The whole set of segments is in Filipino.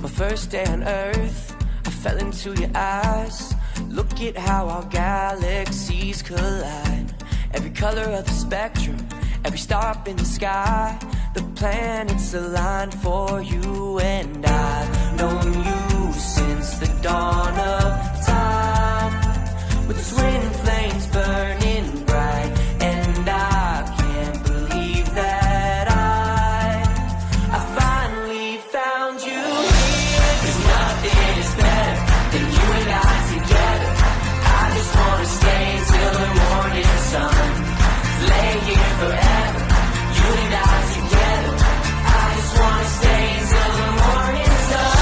first day on Earth, I fell into your eyes. Look at how our galaxies collide. Every color of the spectrum, every star up in the sky. The planets aligned for you, and I've known you since the dawn of time, with twin flames burning bright. And I can't believe that I finally found you here. 'Cause nothing is better than you and I together. I just wanna stay till the morning sun. Lay here forever, you and I together. I just wanna stay till the morning sun.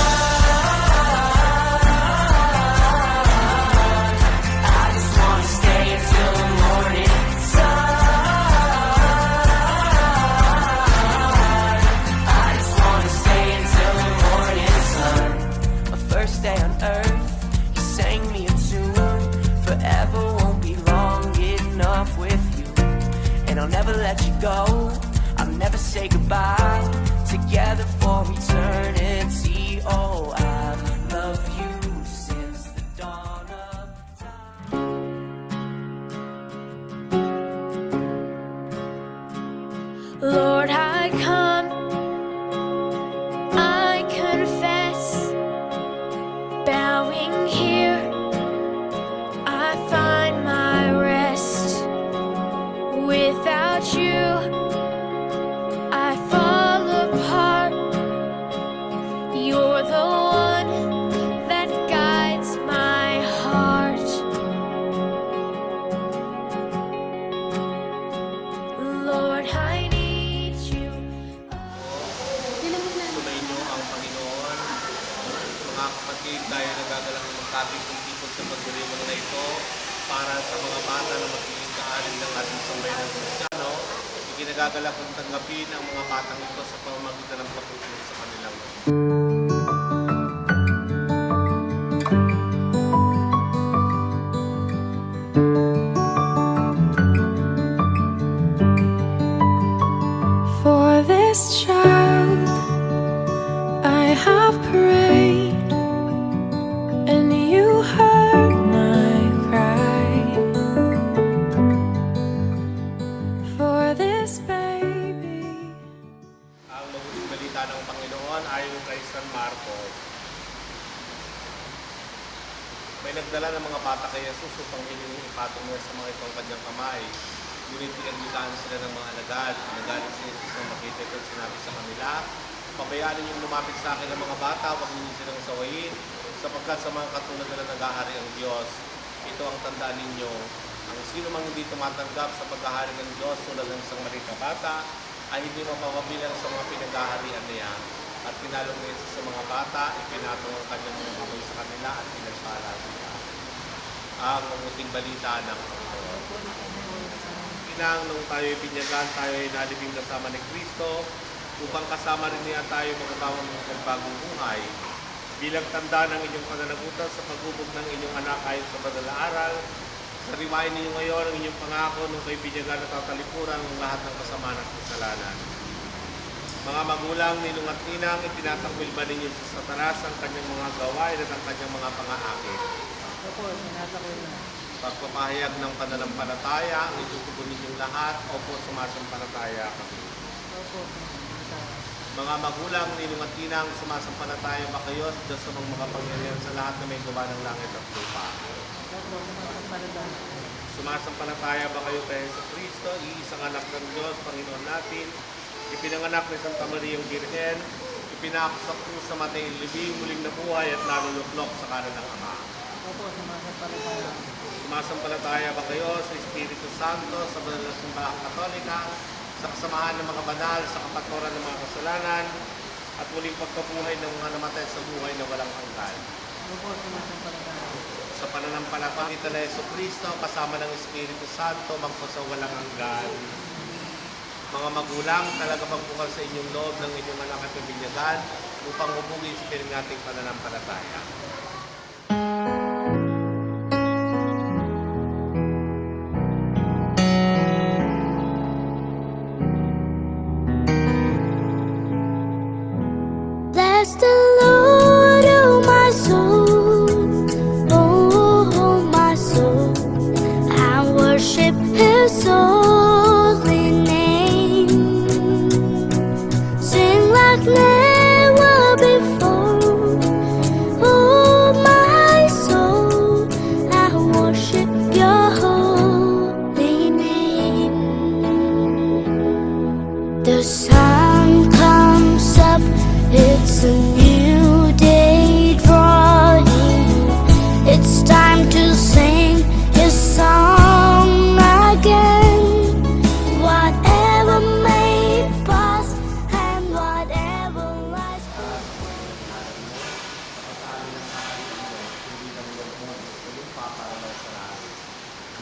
I just wanna stay till the morning sun. I just wanna stay until the morning sun. My first day on Earth, you sang me a tune. Forever won't be long enough with you, and I'll never let you go. I'll never say goodbye. Together for eternity. Oh, I've loved you since the dawn of time. Lord, I come, I confess, bowing here, I find my rest. Without you, I fall apart. You're the one that guides my heart. Lord, I need you. Sumainyo ang Panginoon. Mga kapatid, tayo nagagalang magkatipon-tipon sa pagdiriwang na ito para sa mga bata na magiging kaanin ng ating sambayan ng Kristiyano. Ikinagagalak kong tanggapin ang mga batang ito sa pamamagitan ng pagtutulong sa kanilang For this child I have prayed, and you heard my cry. For this baby. Ang mabuting balita ng Panginoon ayon kay San Marcos. May nagdala ng mga bata kay Jesus upang hiling ipatong niya sa mga itong kanyang kamay. Ngunit iyan sila ng mga alagad. Nagalit si Jesus nang makita ito at sinabi sa kanila, pabayaan ninyong lumapit sa akin ng mga bata, huwag ninyo silang sawayin, sapagkat sa mga katulad nila nag-ahari ang Diyos. Ito ang tandaan ninyo. Ang sino mang hindi tumatanggap sa pag-ahari ng Diyos tulad ng isang maliit na bata, ay hindi mapapabilang sa mga pinag-aharian niya. At pinalong niya sa mga bata, ipinatong ang kanyang mga buhay sa kanila at pinagpala sila. Ang mabuting balita ng Panginoon. Inang nung tayo'y binyagan, tayo'y nalibing kasama ni Kristo, upang kasama rin niya tayo magkatawang ng bagong buhay. Bilang tanda ng inyong pananagutan sa paghubog ng inyong anak ayon sa banal na aral, sariwain ninyo ngayon ang inyong pangako nung kayo binyagan at tatalipuran ng lahat ng kasamaan at kasalanan. Mga magulang, ninong at ninang, itinatakwil ba ninyo sa Satanas ang kanyang mga gawain at ang kanyang mga pangaakit? Opo, sinatakwil na. Pagpapahayag ng pananampalataya, ang itutugon ninyong lahat, opo, sumasampalataya kami. Opo, sinatakwil. Mga magulang, ninong at ninang, sumasampalataya ba kayo sa Diyos sa mga makapangyarihan sa lahat na may gawa ng langit at lupa? Opo, sumasampalataya. Sumasampalataya ba kayo kay Jesucristo, iisang anak ng Diyos, Panginoon natin, ipinanganak ni Santa Maria ang Birhen, ipinako sa krus sa matay libing, muling nabuhay at naluluklok sa kanan ng Ama? Opo, sumasampalataya. Sumasampalataya ba kayo sa Espiritu Santo, sa banal na simbahang Katolika, sa kasamahan ng mga banal, sa kapatawaran ng mga kasalanan, at muling pagkabuhay ng mga namatay sa buhay na walang hanggan? Opo, sumasampalataya. Sa pananampalataya na Jesucristo, kasama ng Espiritu Santo, magpasawalang hanggan. Mga magulang, talaga bang bukal sa inyong loob ng inyong anak at pamilyagan upang hubugin sa piling nating pananampalataya? Bless the Lord.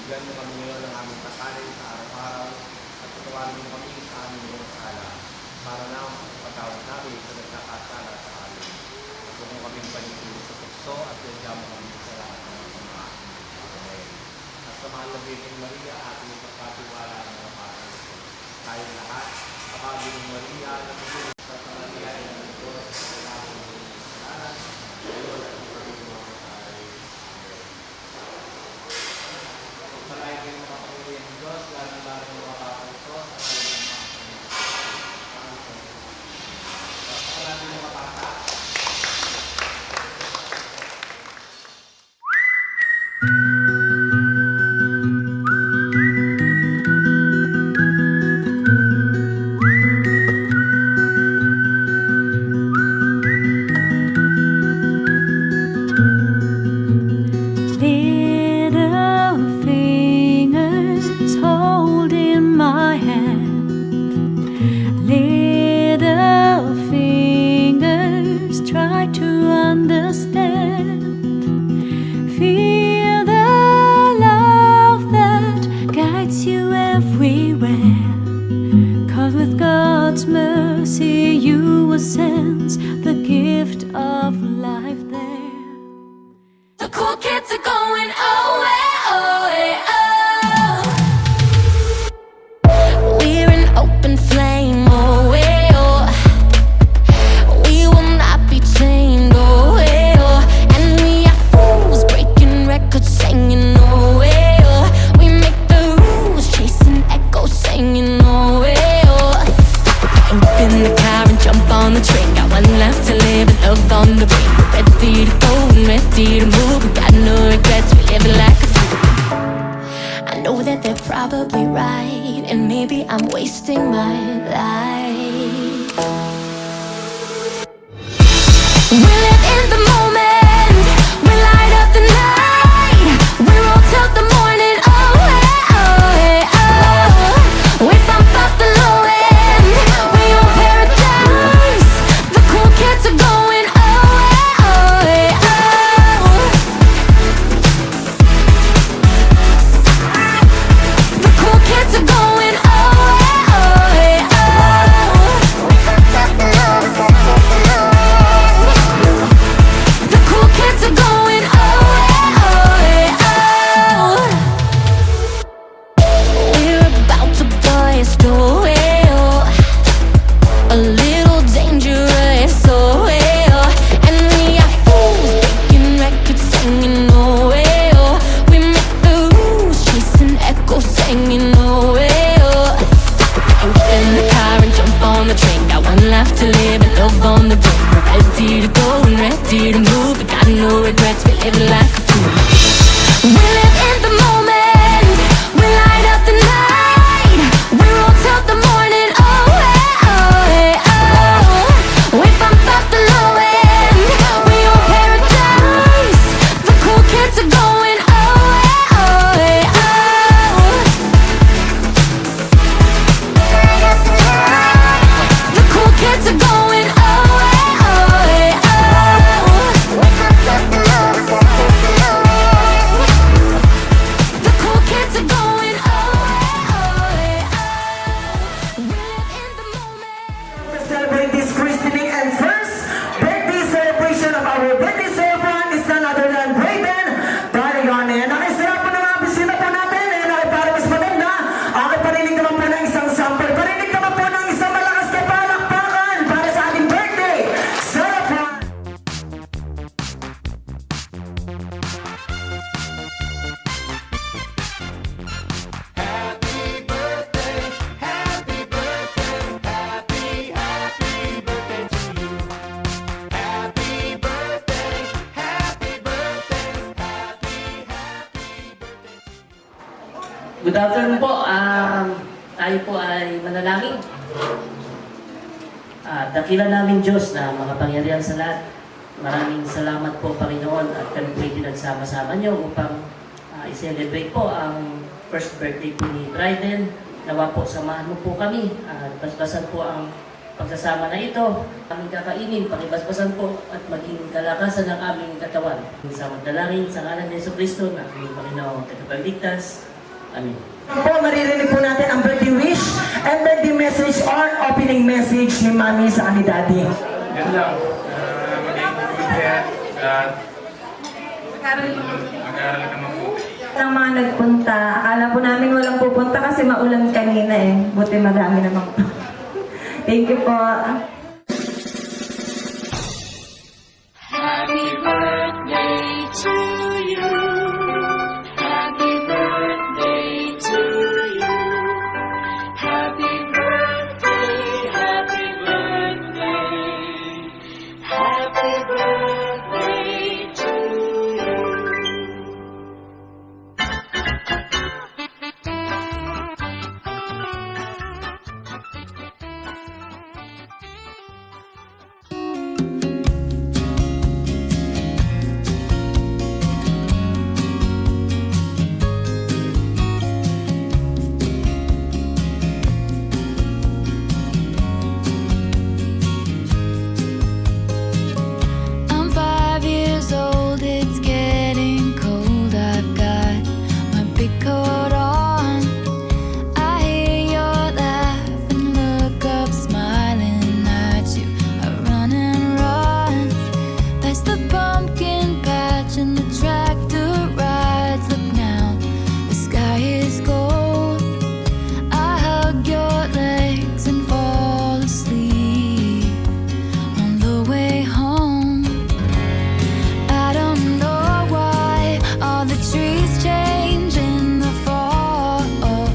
Bigyan mo kami ngayon ng aming kasanin sa araw-araw at patawarin mo kami sa aming mga sala para na patawad namin sa nagkakasala sa amin. At huwag mo kaming panituro sa tukso at yadya mo kami sa lahat ng mga. Amen. At sa mahal na Birhen Maria, ating pagkatiwala ng mga parang tayo lahat, kapag ng Maria, nagpapagod sa Maria, ng Diyos, sa lahat ng mga kasalanan, ngayon at ipagod mo tayo. Pagpalain kayo ng kapangyarihan ng Diyos, lalo-lalo ng mga kapatid sa kanilang mga natin mga bata. Little fingers holding my hand. Little fingers try to understand. Feel the love that guides you everywhere. 'Cause with God's mercy you will sense the gift of life there. The cool kids are going away, away, oh. We're an open flame, away, oh. We will not be chained, away, oh. And we are fools breaking records, singing, away, oh. We make the rules, chasing echoes, singing, away, oh. Open the car and jump on the train. Got one left to live and love on the brain. We're ready to go and ready to move. We got no regrets, we live like a fool. I know that they're probably right, and maybe I'm wasting my life. We live in the moment, we light up the night. We roll till the morning, oh, hey, oh, hey, oh. We bump up the low end, we own paradise. The cool kids are going, oh, hey, oh, hey, oh. The cool kids are going, oh, hey, oh, hey, oh. The cool kids are going, oh, hey, oh. We're about to blast away, oh. A little dangerous, oh, oh. And we are fools breaking records, singing, oh, oh. We make the rules, chasing echoes, singing, oh, oh. Open the car and jump on the train. Got one life to live and love on the brain. We're ready to go and ready to move. We got no regrets, we live like a fool. We live in the moment, we light up the night. We roll till the morning, oh, hey, oh, hey, oh. We bump up the low end, we own paradise. The cool kids are going, oh, hey, oh, hey, oh. The cool kids are going, oh, hey, oh, hey, oh. The cool kids are going, oh, hey, oh. We live in the moment. To celebrate this christening and first birthday celebration of our birthday celebrant is none other than Brayden Talion. And nakisarap po ng mga bisita po natin. And para mas maganda, parinig naman po ng isang sample. Parinig naman po ng isang malakas na palakpakan para sa ating birthday celebrant. Good afternoon po. Tayo po ay manalangin. Dakilan namin Diyos na makapangyarihan sa lahat. Maraming salamat po Panginoon at kami po pinagsama-sama niyo upang i-celebrate po ang first birthday po ni Bryden. Nawa po samahan mo po kami at basbasan po ang pagsasama na ito. Aming kakainin, pakibasbasan po at maging kalakasan ng aming katawan. Sa magdalangin sa ngalan ni Jesucristo na aming Panginoon at Tagapagligtas. Amin. Po, maririnig po natin ang birthday wish and birthday message or opening message ni Mami sa ni Daddy. Yan lang. Maging good health at mag-aaral ka mabuti. Ang mga nagpunta, akala po namin walang pupunta kasi maulan kanina eh. Buti madami namang Thank you po. Happy birthday to you. Happy birthday to you. Happy birthday, happy birthday. Happy birthday to you. I'm 5 years old, it's getting cold. I've got my big coat on. I hear your laugh and look up, smiling at you. I run and run past the pumpkin patch and the tractor rides. Look now, the sky is gold. I hug your legs and fall asleep on the way home. I don't know why all the trees change in the fall, but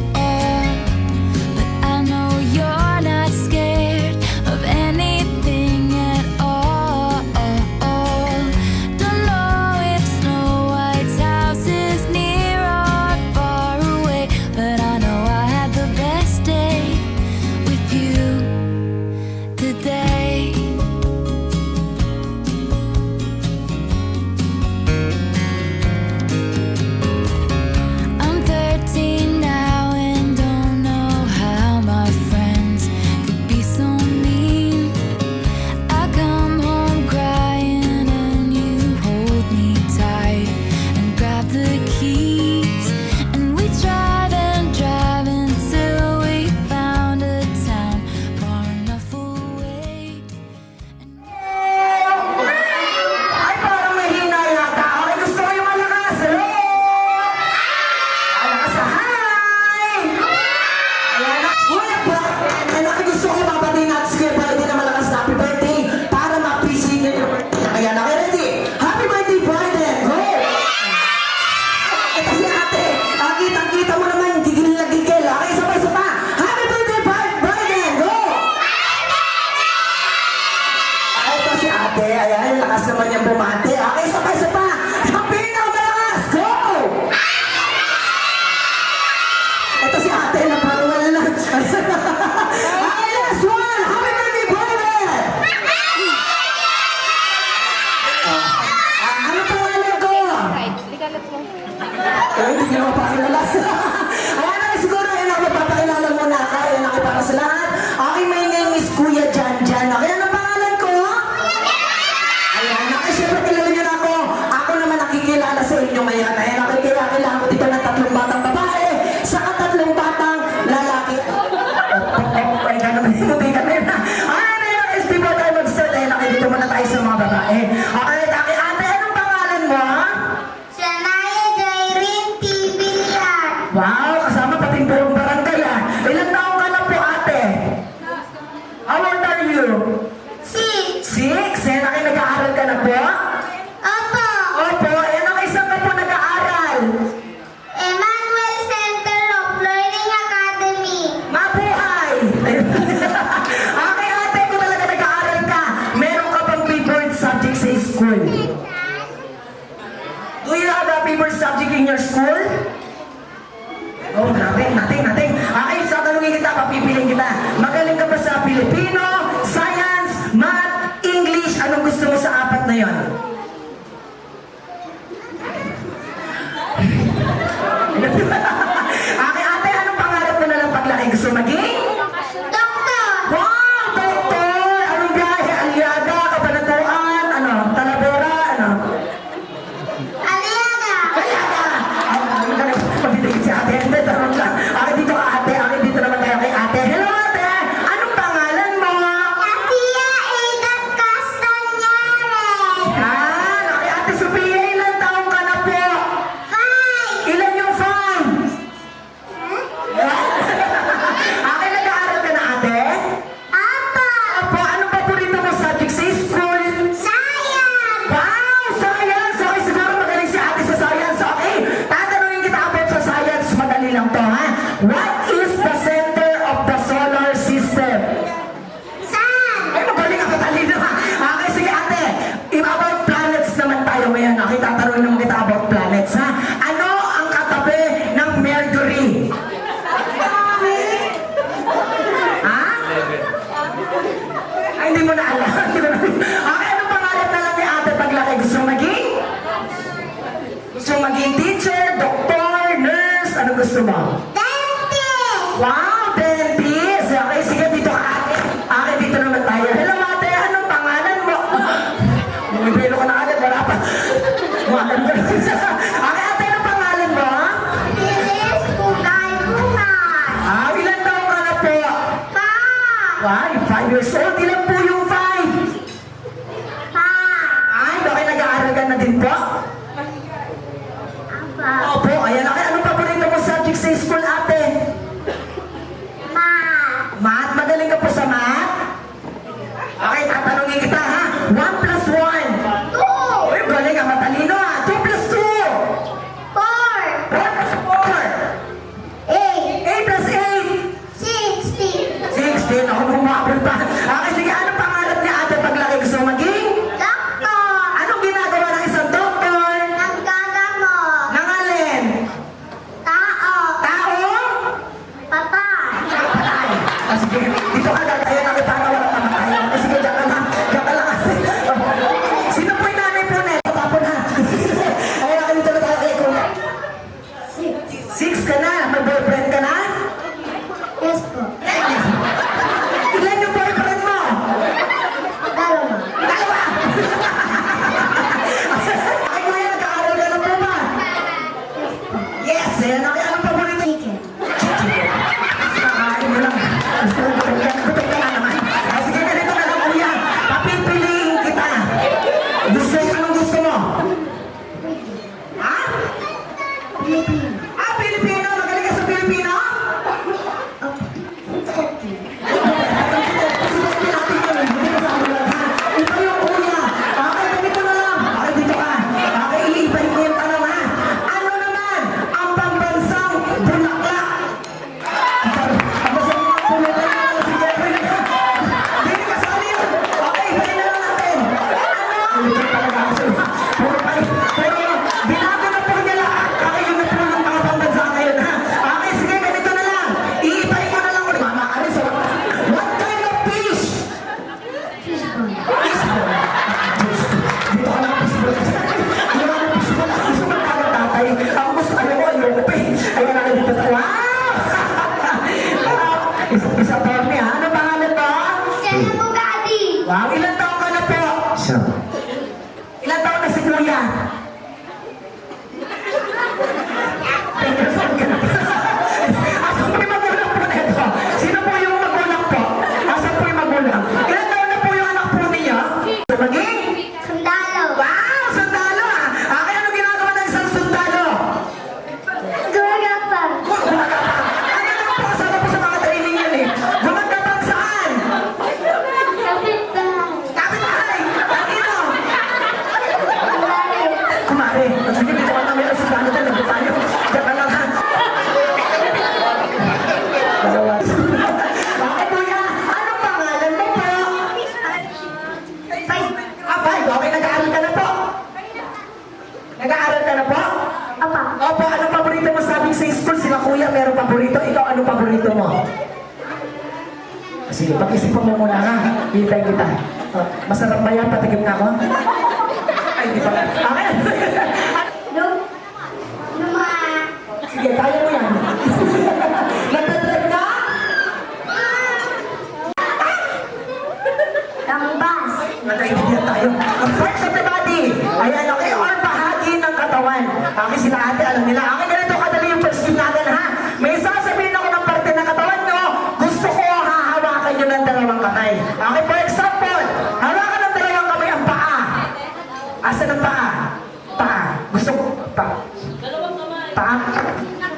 I know you're not scared of anything at all. Don't know if Snow White's house is near or far away, but I know I had the best day with you today. I'm 13 now and don't know how my friends could be so mean. I come home crying and you hold me tight and grab the keys, and we drive until we found a town far enough away. Ay, parang mahina yata. Okay, gusto ko yung malakas. Hello? Malakas, hi! Ayan na. Uy, ay, naku, gusto ko mabatiin natin si Kuya Friday na malakas na happy birthday para ma-appreciate niyo. Ayan na, ready? Happy birthday, Friday! Go! Ito si ate. Kitang-kita mo naman, gigil na gigil. Okay, sabay-sabay pa. Happy birthday, Friday! Go! Ay, ito si ate. Ayan, lakas naman niyang bumate. Okay, sabay-sabay pa. Happy na malakas! Go! Ito si ate na parang wala na. Okay, last one! Happy birthday, Friday! Ano pangalan ko? Ay, hindi niyo mapakilala. Ayan na, siguro, ayan ako, papakilala muna ako. Ayan ako para sa lahat. Okay, my name is Kuya Jan Jan. Okay, ano pangalan ko? Ayan, okay, syempre kilala niyo na ako. Ako naman nakikilala sa inyo ngayon. Ayan, okay, kailangan ko dito ng 3 batang babae, saka 3 batang lalaki. Ay, gano'n, hindi ka na. Ayan, ayan, before tayo mag-start, ayan, okay, dito muna tayo sa mga babae. Okay, ate, anong pangalan mo? Shania Jairin T. Villar. Wow, kasama pating buong barangay ah. Ilang taong ka na po, ate? How old are you? 6. 6? Ayan, okay, nag-aaral ka na po? Opo. Opo, ayan, okay, saan ka po nag-aaral? Emmanuel Center of Learning Academy. Mabuhay! Okay, ate, kung talaga nag-aaral ka, meron ka bang favorite subject sa school? Do you have a favorite subject in your school? Oh, grabe, nating. Okay, so tanungin kita, papipiliin kita. Magaling ka ba sa Pilipino, Science, Math, English? Anong gusto mo sa 4 na yon? Okay, ate, anong pangarap mo na lang paglaki? Gusto maging? Doktor. Wow, doktor! Anong biyahe? Aliaga, Kabanatuan, Talavera, Aliaga. Aliaga! Ay, magaling. Magdidikit si ate. Sophia, ilang taong ka na po? 5! Ilan yung 5? Ate, nag-aaral ka na ate? Apo, ano paborito mo subject sa school? Science! Wow, science! Okay, siguro magaling si ate sa science. Okay, tatanungin kita about sa science. Madali lang to, ha? What is the center of the solar system? Ay, magaling ako talino, ha? Okay, sige ate. About planets naman tayo ngayon. Okay, tatanungin naman kita about planets, ha? Ano ang katabi ng Mercury? Ha? Ay, hindi mo na alam. Okay, anong pangarap na lang ni ate paglaki? Gusto mo maging? Gusto mo maging teacher, doktor, nurse? Ano gusto mo? Dentist! Wow, dentist! Okay, sige, dito ka ate. Okay, dito naman tayo. Hello ate, anong pangalan mo? Bumibelo ka na agad, wala pa. Wakan ko. Okay, ate, anong pangalan mo? Ilan taong ka na po? 5 years old. Ilan po yung 5? Ay, okay, nag-aaral ka na din po? Opo, ayan. Okay, anong paborito mo subject sa school, ate? Math. Magaling ka po sa math? Okay, tatanungin kita, ha? 1 plus 1. Uy, galing ka, matalino, ha? 2 plus 2. 4 plus 4. 8 plus 8. 16. Ako, bumabol pa. Okay, sige, anong pangarap ni ate paglaki? Gusto mo maging? Anong ginagawa ng isang doktor? Nangalin? Tao? Patay. Sige, dito ka tayo nakipata wala tamatay. Sige, diyan ka lang. Diyan ka lang. Sino po yung nanay po na? Tapon na. Ay, dito na tayo kay Kuya. 6 ka na? May boyfriend ka na? Ilan yung boyfriend mo? Dalawa! Ay, Kuya, nag-aaral ka na po ba? Yes! Ayan, okay. Anong paborito? Chicken. Kakain mo lang. Gutom ka na naman. Ay, sige, ganito ka lang, Kuya. Papipiliin kita. Anong gusto mo? Ha? Pilipino. Magaling ka sa Pilipino? Iba yung Kuya. Okay, ganito na lang. Okay, dito ka. Okay, iibahin ko yung tanong, ha? Ano naman ang pambansang bulaklak? Pambansang bulaklak si Jeffrey. Hindi ka sa yun. Okay, ibahin na lang natin. Ano? Ulitin talaga kasi. Pero binago na po niya lahat. Okay, yun na po ng mga pambansa ngayon, ha? Okay, sige, ganito na lang. Iibahin ko na lang ulit. Mama Aris, what kind of fish? Dito ka na fishball. Hindi ka na fishball. Gusto mo ka ng tatay. Ang gusto ko, ayoko pa eh. Ayun na dito tayo. Wow! Isa po niya. Ano pangalan mo? Wow, ilan taon ka na po? Ilan taon na si Kuya? 10 years old ka na po. Asan po yung magulang po nito? Sino po yung magulang po? Asan po yung magulang? Ilan taon na po yung anak po niya? Maging? Wow! Sundalo, ha? Okay, ano ginagawa ng isang sundalo? Gumagapang. Ano naman po? Kasama po sa mga training yun eh. Gumagapang saan? Kapitbahay! Kanino? Kumari. Sige, dito ka namin ang sundalo dyan. Nagpo tayo. Diyan ka lang, ha? Dalawa. Okay, Kuya. Anong pangalan mo po? 5. Okay, nag-aaral ka na po? Nag-aaral ka na po? Opo, anong paborito mo sabing sa school? Sila Kuya, meron paborito. Ikaw, anong paborito mo? Sige, pag-isipan mo muna, ha? Hintay kita. Masarap ba yan? Patigim nga ako? Ay, hindi pala. Okay. Sige, kaya mo yan. Nagdadrive na? Nagkaibigan tayo. Ang parts of the body. Ayan, okay. Or bahagi ng katawan. Okay, sila ate, alam nila. Okay, ganito kadali yung first game natin, ha? May sasabihin ako ng parte ng katawan nyo. Gusto ko hahawakan nyo ng dalawang kamay. Okay, for example, hawakan ng dalawang kamay ang paa. Asan ang paa? Pa. Gusto ko, pa. Pa.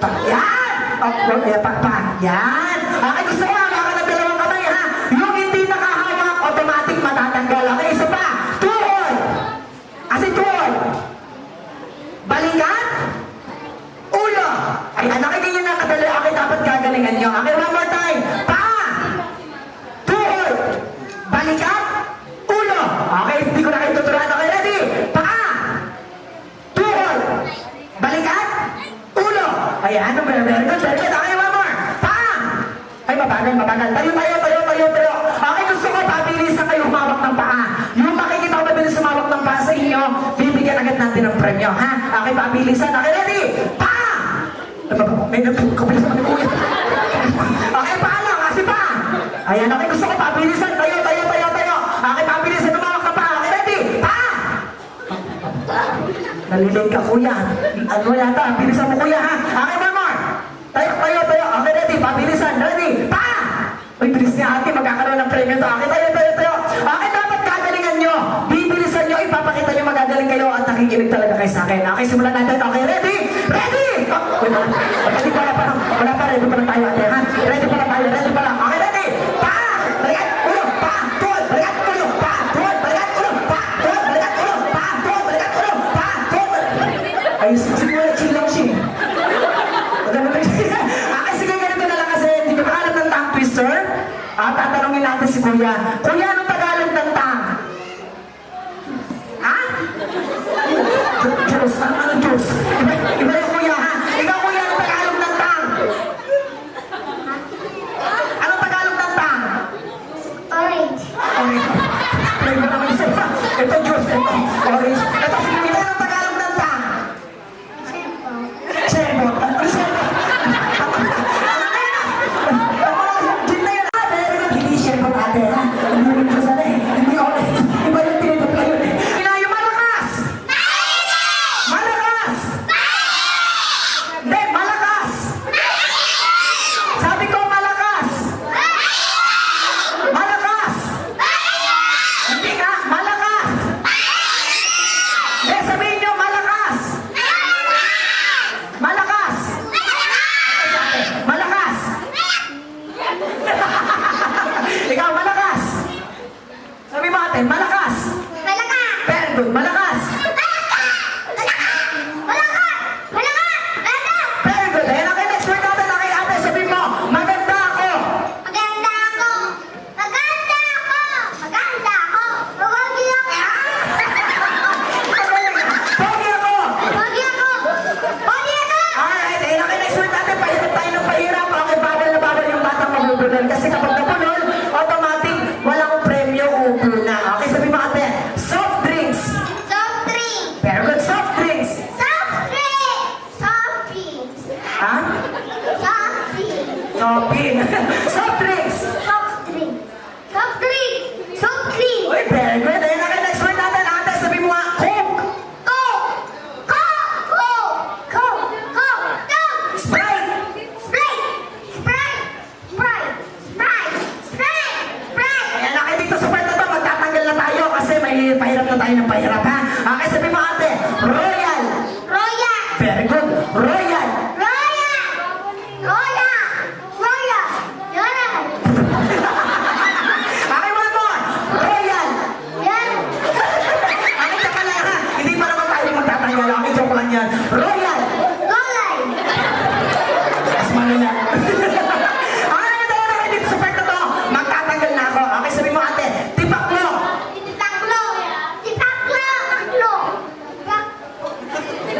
Pa. Yan! Pa. Yan! Okay, gusto ko hawakan ng dalawang kamay, ha? Yung hindi nakahawak, automatic matatanggal. Okay, isa pa. Tuhod! Kasi tuhod. Balikan. Ulo. Ay, anak, hindi nyo nakadali. Okay, dapat gagalingan nyo. Okay, one more time. Pa. Tuhod. Balikan. Ulo. Okay, hindi ko na kayo tuturuan. Okay, ready? Pa. Tuhod. Balikan. Ulo. Ayan, very good, very good. Okay, one more. Pa. Ay, mabagal. Tayo. Okay, gusto ko pabilisan kayo humawak ng paa. Yung makikita ko mabilis humawak ng paa sa inyo, bibigyan agad natin ng premyo, ha? Okay, pabilisan. Okay, ready? Pa! May nagkapilis naman ni Kuya. Okay, paano? Kasi pa! Ayan, okay, gusto ko pabilisan. Tayo. Okay, pabilisan. Humawak ka pa. Okay, ready? Pa! Nalilig ka, Kuya. Ano yata? Bilisan mo, Kuya, ha? Okay, one more. Tayo. Okay, ready? Pabilisan. Ready? Pa! Uy, bilis niya, ate. Magkakaroon ng premyo to. Okay, tayo. Okay, dapat gagalingan nyo. Bibilisan nyo. Ipapakita nyo magagaling kayo at nakikinig talaga kayo sa akin. Okay, simulan natin. Okay, ready? Ready! Oh, wala pa. Ready pa lang tayo, ate, ha? Ready pa lang. Okay, ready? Pa! Balikan! Ulo! Pa! Tuhod! Balikan! Ulo! Pa! Tuhod! Balikan! Ulo! Pa! Tuhod! Balikan! Ulo! Pa! Tuhod! Balikan! Ulo! Pa! Tuhod! Ay, siguro chill lang siya. Okay, sige, ganito na lang kasi hindi ko alam ng tongue twister. Tatanungin natin si Kuya. Kuya, anong Tagalog ng tongue? Ha? Diyos. Ano Diyos? Iba yung Kuya, ha? Ikaw, Kuya, anong Tagalog ng tongue? Anong Tagalog ng tongue? Orange. Orange. Play mo naman isa. Ito, Diyos. Ito, orange. Ito, sige, anong Tagalog ng tongue? Sembot. Ano sembot? Hindi sembot, ate, ha? Hindi rin ko sana, eh. Hindi orange. Iba yung tinitupla yun, eh. Inayo, malakas! Malakas! Hindi, malakas! Sabi ko, malakas! Malakas! Hindi nga, malakas! Hindi, sabihin nyo, malakas! Malakas! Malakas! Ikaw, malakas! Sabi mo, ate, malakas! Very good, malakas! Very good. Ayan, okay, next word natin. Okay, ate, sabihin mo, maganda ako! Pogi ako! Alright, ayan, okay, next word natin. Pahirap tayo ng pahirap. Okay, bawal na bawal yung batang magbubulol. Kasi kapag napulol, automatic, walang premyo, upo na. Okay, sabihin mo, ate, soft drinks. Very good, soft drinks. Ha? Shopping. Soft drinks. Uy, very good. Ayan, okay, next word natin. Ate, sabihin mo nga, Coke. Sprite. Ayan, okay, dito sa part na to, magtatanggal na tayo kasi may pahirap na tayo ng pahirap, ha? Okay, sabihin mo, ate, Royal. Very good. Royal. Okay, one more. Royal. Okay, tsaka lang, ha? Hindi pa naman tayo magtatanggal. Okay, joke lang yan. Royal. Mas malala. Alright, okay, dito sa part na to, magtatanggal na ako. Okay, sabihin mo, ate, Tipaklo.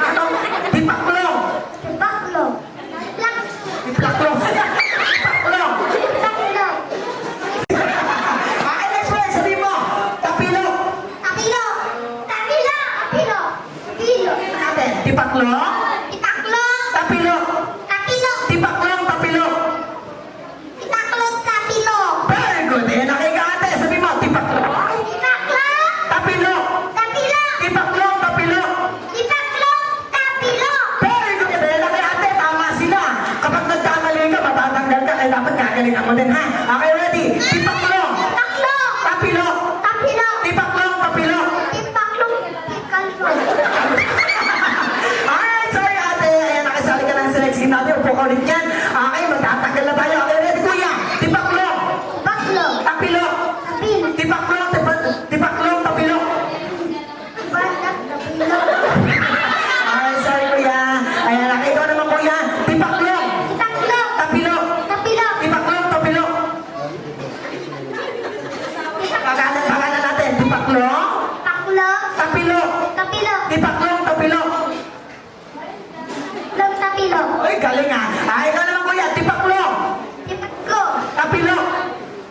Ano? Tipaklo. Tipaklo. Okay, next word, sabihin mo, Tapilok. Ate, Tipaklo. Tapilok. Tipaklong, tapilok. Very good. Ayan, okay ka, ate. Sabihin mo, Tipaklong. Tapilok. Tipaklong, tapilok. Very good. Ayan, okay, ate. Tama sila. Kapag nagkamali ka, matatanggal ka, kaya dapat gagalingan mo din, ha? Okay, ready? Tipaklong. Tapilok. Tipaklong, tapilok. galing ha. Ikaw naman kuya, tipaklong. Tipaglo. Tapilok.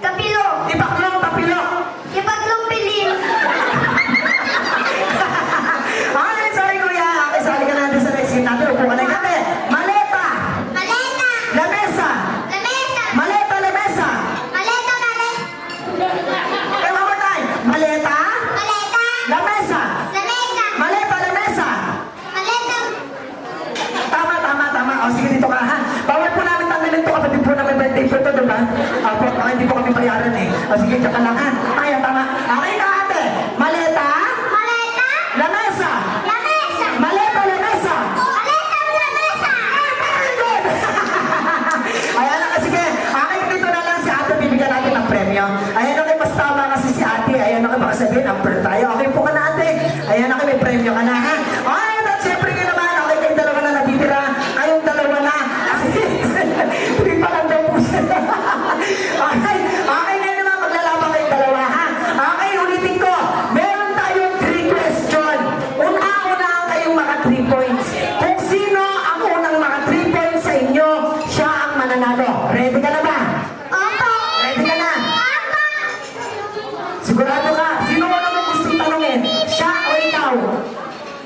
Kapilo. Tipaklong, tapilok. Tipaglong pilin. Okay, sorry kuya. Okay, sorry ka natin sa next game natin. Upo ka na yung kate. Maleta. Maleta. Lamesa. Lamesa. Maleta, lamesa. Maleta. Okay, one more time. Maleta. Maleta. Lamesa. Lamesa. Maleta, lamesa. Maleta. Tama. O, sige, dito ka, ha? Bawal po namin tanggalin to kapag di po namin birthday po to, diba? Opo, baka hindi po kami bayaran eh. O, sige, tsaka lang, ha? Ay, tama. Okay ka, ate. Maleta. Maleta. Lamesa. Lamesa. Maleta, lamesa. Maleta. Lamesa. Very good! Ayan na, sige. Okay, dito na lang si ate, bibigyan natin ng premyo. Ayan, okay, mas tama kasi si ate. Ayan, okay, baka sabihin, amper tayo. Okay po ka na, ate. Ayan, okay, may premyo ka na, ha? Okay, at syempre nga naman, okay, kayong dalawa na natitira. Kayong dalawa na. Three pa lang daw po siya. Okay, ngayon naman, maglalaban kayong dalawa, ha? Okay, ulitin ko. Meron tayong 3 question. Una-unahan kayong maka 3 points. Kung sino ang unang maka 3 points sa inyo, siya ang mananalo. Ready ka na ba? Opo. Ready ka na? Opo. Sigurado ka? Sino mo naman gustong tanungin? Siya o ikaw?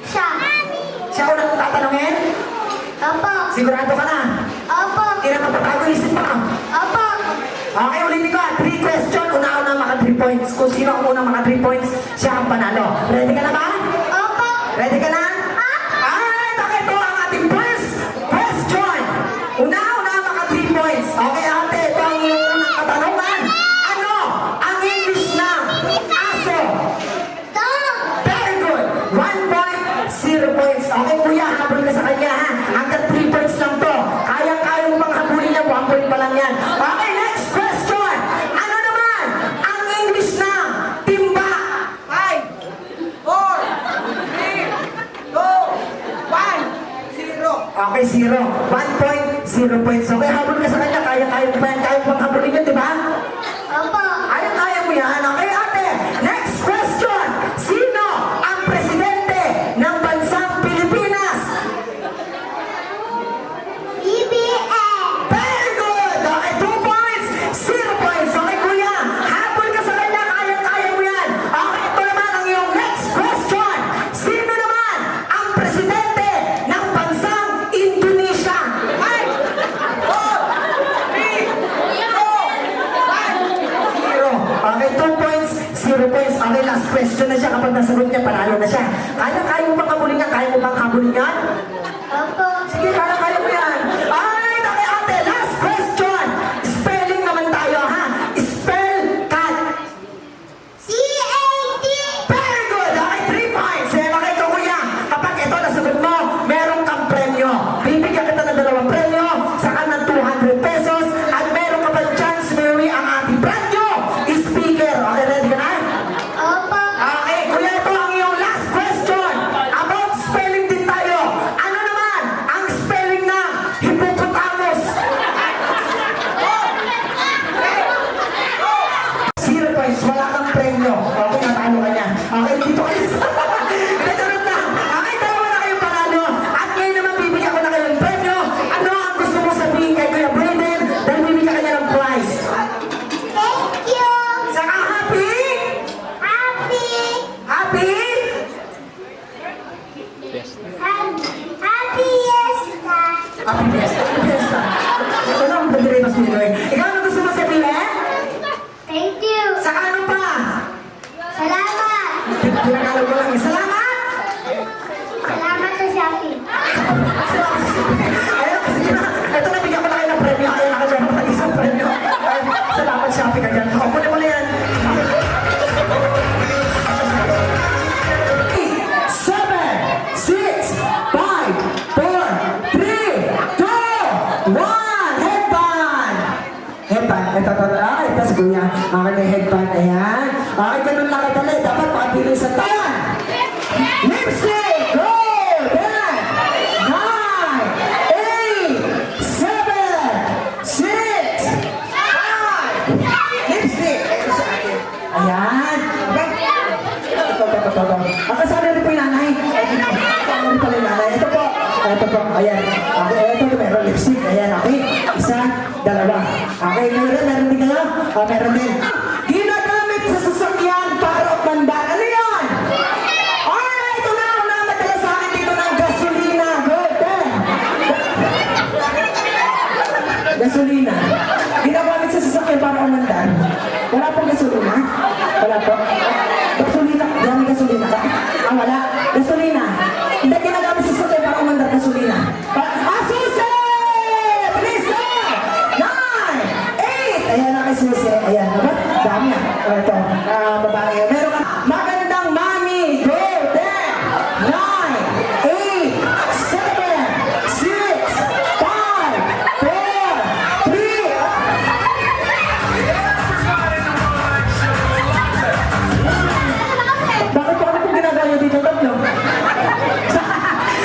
Siya. Siya unang tatanungin? Opo. Sigurado ka na? Opo. Hindi na mapatago isip mo. Opo. Okay, ulitin ko. 3 question. Una-una maka 3 points. Kung sino ang unang maka 3 points, siya ang panalo. Ready ka na ba? Opo. Ready ka na? Alright, okay, ito ang ating first question. Una-una maka 3 points. Okay, ate, ito ang iyong unang katanungan. Ano ang English ng aso? Dog. Very good. 1 point, 0 points. Okay, kuya, habol ka sa kanya, ha? Hanggang 3 points lang to. Kaya mo bang habulin niya? 1 point pa lang yan. Okay, next question. Ano naman ang English ng timba? 5, 4, 3, 2, 1, 0. Okay, 0. 1 point, 0 points. Okay, habol ka sa kanya. Kaya mo ba yan? Kaya mo bang habulin yan, di ba? Opo. Kaya mo yan. Okay, ate. Next question. Sino ang presidente ng bansang Pilipinas? BBM. Very good! Okay, 2 points, 0 points. Okay, kuya, habol ka sa kanya, kaya mo yan. Okay, ito naman ang iyong next question. Sino naman ang presidente ng bansang Indonesia? 0. Okay, 2 points, 0 points. Okay, last question na siya. Kapag nasagot niya, panalo na siya. Kaya mo bang habulin yan? Kaya mo bang habulin yan? Opo. Sige, kaya mo yan. Alright, okay, ate, last question. Spelling naman tayo, ha? Spell cat. C-A-T. Very good. Okay, 3 points. Okay, ikaw, kuya. Kapag ito nasagot mo, meron kang premyo. Bibigyan kita ng 2 premyo, saka ng 200 pesos, at meron ka pa chance, Mary, ang ating premyo. Speaker. Okay, ready ka na? Opo. Okay, kuya, ito ang iyong last question. About spelling din tayo. Ano naman ang spelling ng hippopotamus? 0 points. Wala kang premyo. Okay, natalo ka niya. Okay, dito kayo sa... Natunod lang. Okay, dalawa na kayong panalo. At ngayon naman, bibigyan ko na kayo ng premyo. Ano ang gusto mo sabihin kay Kuya Brayden? Dahil bibigyan ka niya ng prize. Thank you. Saka happy? Happy. Happy? Happy Fiesta. Happy Fiesta. Happy Fiesta. Ito na ang pag-retos nito eh. Ikaw, ano gusto mo sabihin? Thank you. Saka ano pa? Salamat. Pinakalaw ko lang eh. Salamat! Salamat sa Shopee. Ayun, sige na. Ito na, bigyan ko na kayo ng premyo. Ayun, nakagawa pa isang premyo. Ay, salamat, Shopee ka dyan. O, kunin mo na yan. 7, 6, 5, 4, 3, 2, 1. Headband! Headband. Ito. Ay, ito si Kuya. Akin na headband. Ayan. Okay, ganun lang kadali. Dapat makabilisan tayo. Lipstick! Go! 10, 9, 8, 7, 6, 5. Lipstick! Ito sa akin. Ayan. Ito. Ang kasama rin po yung nanay. Ito po yung nanay. Ito po. Ito po, ayan. Okay, ito meron lipstick. Ayan, okay. Isa, dalawa. Okay, meron din kayo? Meron din. Ginagamit sa sasakyan para umanda. Ano yan? Alright, ito na. Una, madala sa akin dito ng gasolina. Good, then. Gasolina. Ginagamit sa sasakyan para umanda. Wala pong gasolina? Wala po. Gasolina. Yan, may gasolina ka? Wala. Gasolina. Hindi ginagamit sa sasakyan para umanda gasolina. Susi! Bilis na! 9, 8. Ayan na kay Susi. Ayan. Diba? Dami yan. Ito. Babae. Meron ka. Magandang mami. Go. 10, 9, 8, 7, 6, 5, 4, 3. Bakit pa kami ginagawa dito tatlo?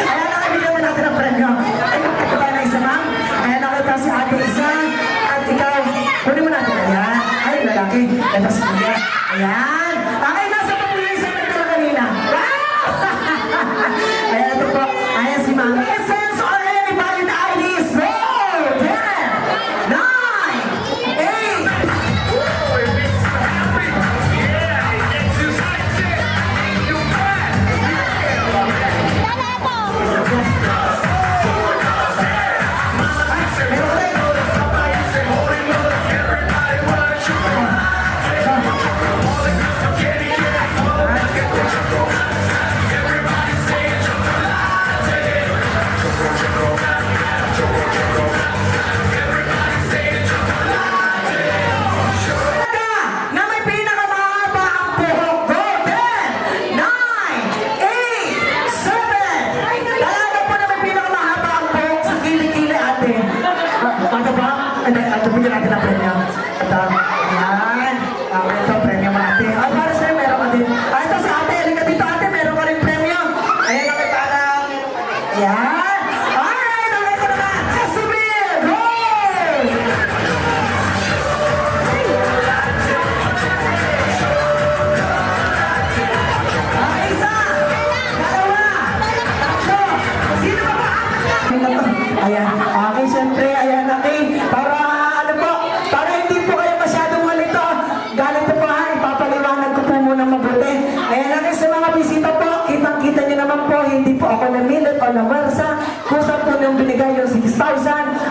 Ayan, nakabigyan mo natin ang premyo. Ay, ito tayo na isa, ma'am. Ayan, nakita si ate isa. At ikaw, kunin mo natin. Ayan. Ay, lalaki. Ito si kuya. Ayan. Okay, nasa papulisan nagtala kanina. Ayan, ito po. Ayan si ma'am. Essence or any valid IDs. Go! 10, 9, 8. Na may pinakamahaba ang buhok. Go! 10, 9, 8, 7. Talaga po na may pinakamahaba ang buhok sa kilikili ate. Ano ba? Ito bigyan natin ang premyo. Ito. Ayan. Ito, premyo mo ate. At para sa'yo, meron ka din. Ito sa ate. Halika dito ate. Meron ka rin premyo. Ayan ang may parang. Ayan. Alright. Okay ko naman. Kasimir. Go! Isa! Dalawa! Tatlo! Sino ba ba? Ayan. Okay, siyempre. Ayan, okay. Para, ano po, para hindi po kayo masyadong malito. Ganito po ha, ipapaliwanag ko po muna mabuti. Ayan, okay, sa mga bisita po, kitang-kita nyo naman po, hindi po ako namilit o namarsa. Kusa po niyong binigay yung 6,000.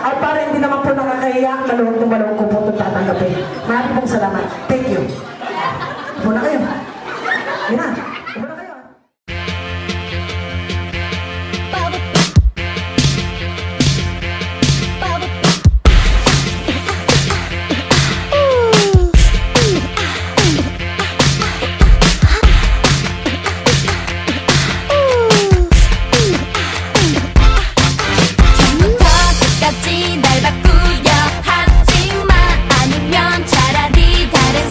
At para hindi naman po nakakahiya, maluwag ko po itong tatanggapin. Maraming pong salamat. Thank you. Upo na kayo. Ayan na. Upo na kayo. 처음부터 끝까지 날 바꾸려 하지마 아니면 차라리 다른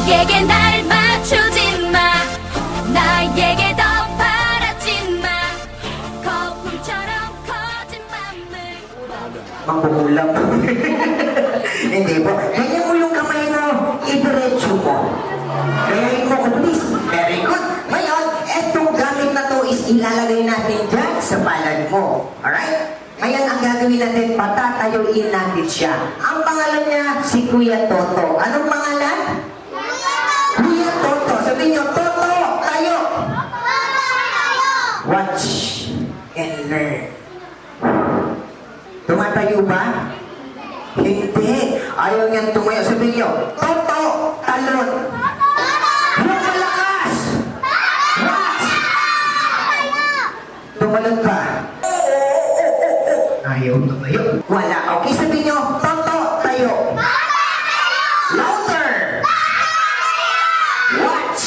누구에게 날 맞추지 마 나에게 더 바라지 마 거품처럼 커진 맘을 Mangkukulam. Hindi po. Ganyan mo yung kamay mo. Idiretso mo. Gayahin mo ko, please. Very good. Ngayon, etong gamit na to is ilalagay natin dyan sa palad mo. Alright? Ngayon, ang gagawin natin, patatayuin natin siya. Ang pangalan niya, si Kuya Toto. Anong pangalan? Kuya Toto. Sabihin niyo, Toto, tayo. Watch and learn. Tumatayo ba? Hindi. Ayaw niyan tumayo. Sabihin niyo, Toto, talon. Yung malakas. Watch. Tumalon ba? Ayaw tumayo. Wala. Okay, sabihin niyo, Toto, tayo. Louder. Watch.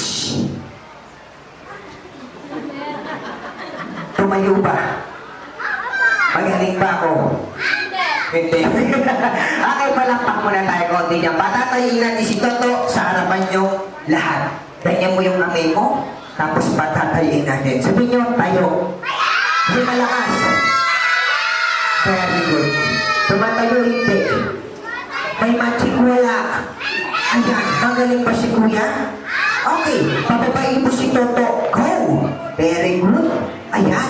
Tumayo ba? Magaling ba ako? Hindi. Okay, palakpak muna tayo konti niya. Patatayin natin si Toto sa harapan niyo lahat. Ganyan mo yung kamay mo, tapos patatayin natin. Sabihin niyo, tayo. Yung malakas. Very good. Tumatayo hindi. May magic wala. Ayan, magaling ba si Kuya? Okay, pababayin mo si Toto. Go! Very good. Ayan.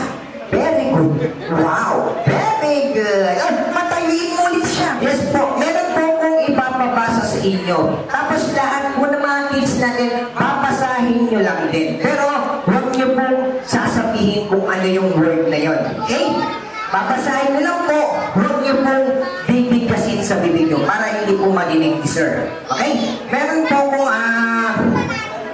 Very good. Wow. Very good. Matayuin mo ulit siya. Yes po. Meron po kong ipapabasa sa inyo. Tapos lahat po ng mga kids natin, papasahin nyo lang din. Pero huwag nyo pong sasabihin kung ano yung word na yon. Okay? Papasahin nyo lang po. Huwag nyo pong bibigkasin sa bibig nyo para hindi po marinig ni sir. Okay? Meron po kong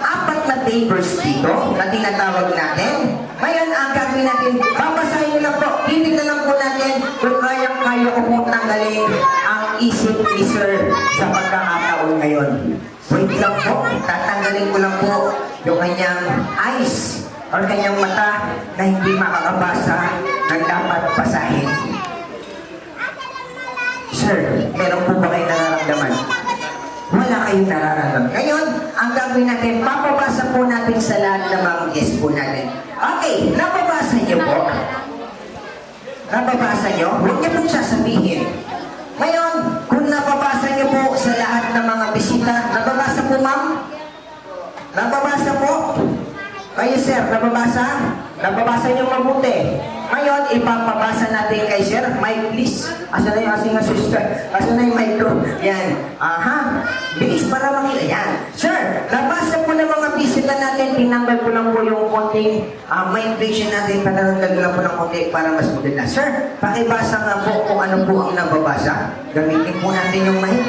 apat na papers dito na tinatawag natin. Ngayon, ang gagawin natin, papasahin nyo lang po. Titignan lang po natin kung kaya ko pong tanggalin ang isip ni sir sa pagkakataon ngayon. Wait lang po. Tatanggalin ko lang po yung kanyang eyes or kanyang mata na hindi makakabasa ng dapat basahin. Sir, meron po ba kayong nararamdaman? Wala kayong nararamdaman. Ngayon, ang gagawin natin, papabasa po natin sa lahat ng mga guest po natin. Okay, nababasa niyo po. Nababasa niyo? Huwag niyo pong sasabihin. Ngayon, kung nababasa niyo po sa lahat ng mga bisita, nababasa po ma'am? Nababasa po? Kayo sir, nababasa? Nababasa niyo mabuti. Ngayon, ipapabasa natin kay sir. Mike, please. Asa na yung asing sister? Asa na yung mic ko? Yan. Aha. Bilis para makita. Yan. Sir, nabasa po ng mga bisita natin. Tinanggal ko lang po yung konting mind vision natin. Panaragdag lang po ng konti para mas maganda. Sir, pakibasa nga po kung ano po ang nababasa. Gamitin po natin yung mic.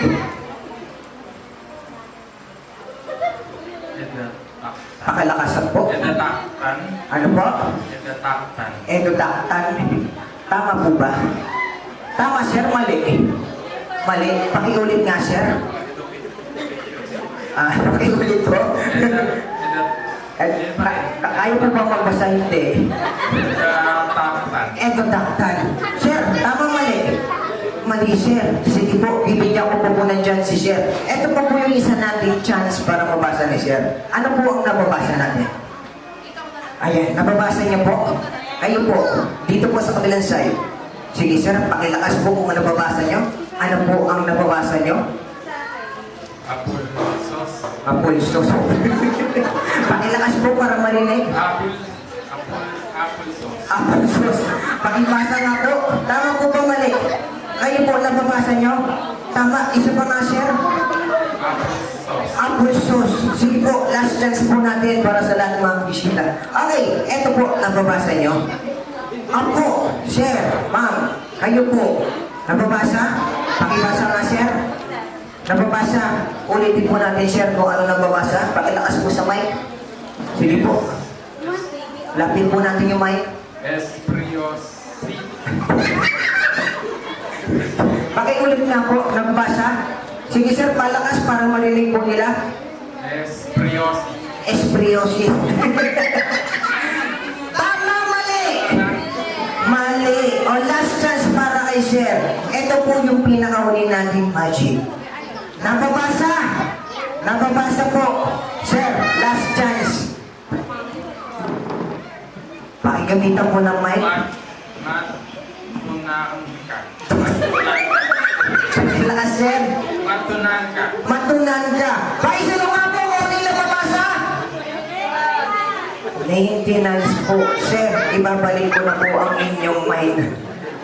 Pakalakasan po. Edataktan. Ano po? Edataktan. Edataktan. Tama po ba? Tama, sir. Mali. Mali. Pakiulit nga, sir. Pakiulit po. Kaya po ba magbasa hindi? Edataktan. Edataktan. Sir, tama mali. Mali, sir. Sige po, bibigyan ko po nandyan si sir. Ito pa po yung isa nating chance para mabasa ni sir. Ano po ang nababasa natin? Ayan, nababasa niya po. Kayo po, dito po sa kabilang side. Sige sir, pakilakas po kung nababasa niyo. Ano po ang nababasa niyo? Apple sauce. Apple sauce. Pakilakas po para marinig. Apple sauce. Apple sauce. Pakibasa nga po. Tama po ba mali? Kayo po, nababasa nyo? Tama, isa pa nga, sir. Apple sauce. Sige po, last chance po natin para sa lahat ng mga bisita. Okay, eto po, nababasa nyo? Apo, sir, ma'am, kayo po, nababasa? Pakibasa nga, sir. Nababasa? Ulitin po natin, sir, kung ano nababasa. Pakilakas po sa mic. Sige po. Lapin po natin yung mic. Espriosi. Pakiulit nga po, nababasa. Sige sir, palakas para marinig po nila. Espriosi. Espriosi. Tama, mali! Mali. O last chance para kay sir. Ito po yung pinakahuli nating magic. Nababasa. Nababasa po. Sir, last chance. Pakigamitan po ng mic. Matunan ka. Lakas, sir. Matunan ka. Matunan ka. Paisalo nga po kung ano yung nababasa. Maintenance po. Sir, ibabalik ko na po ang inyong mind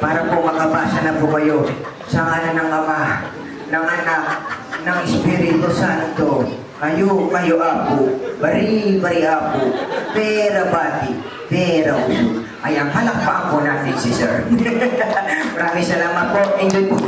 para po makabasa na po kayo sa ngalan ng Ama, ng Anak, ng Espiritu Santo. Kayo apo, bari apo, pera bati, pera uso. Ayan, palakpakan po natin si Sir. Maraming salamat po. Enjoy po.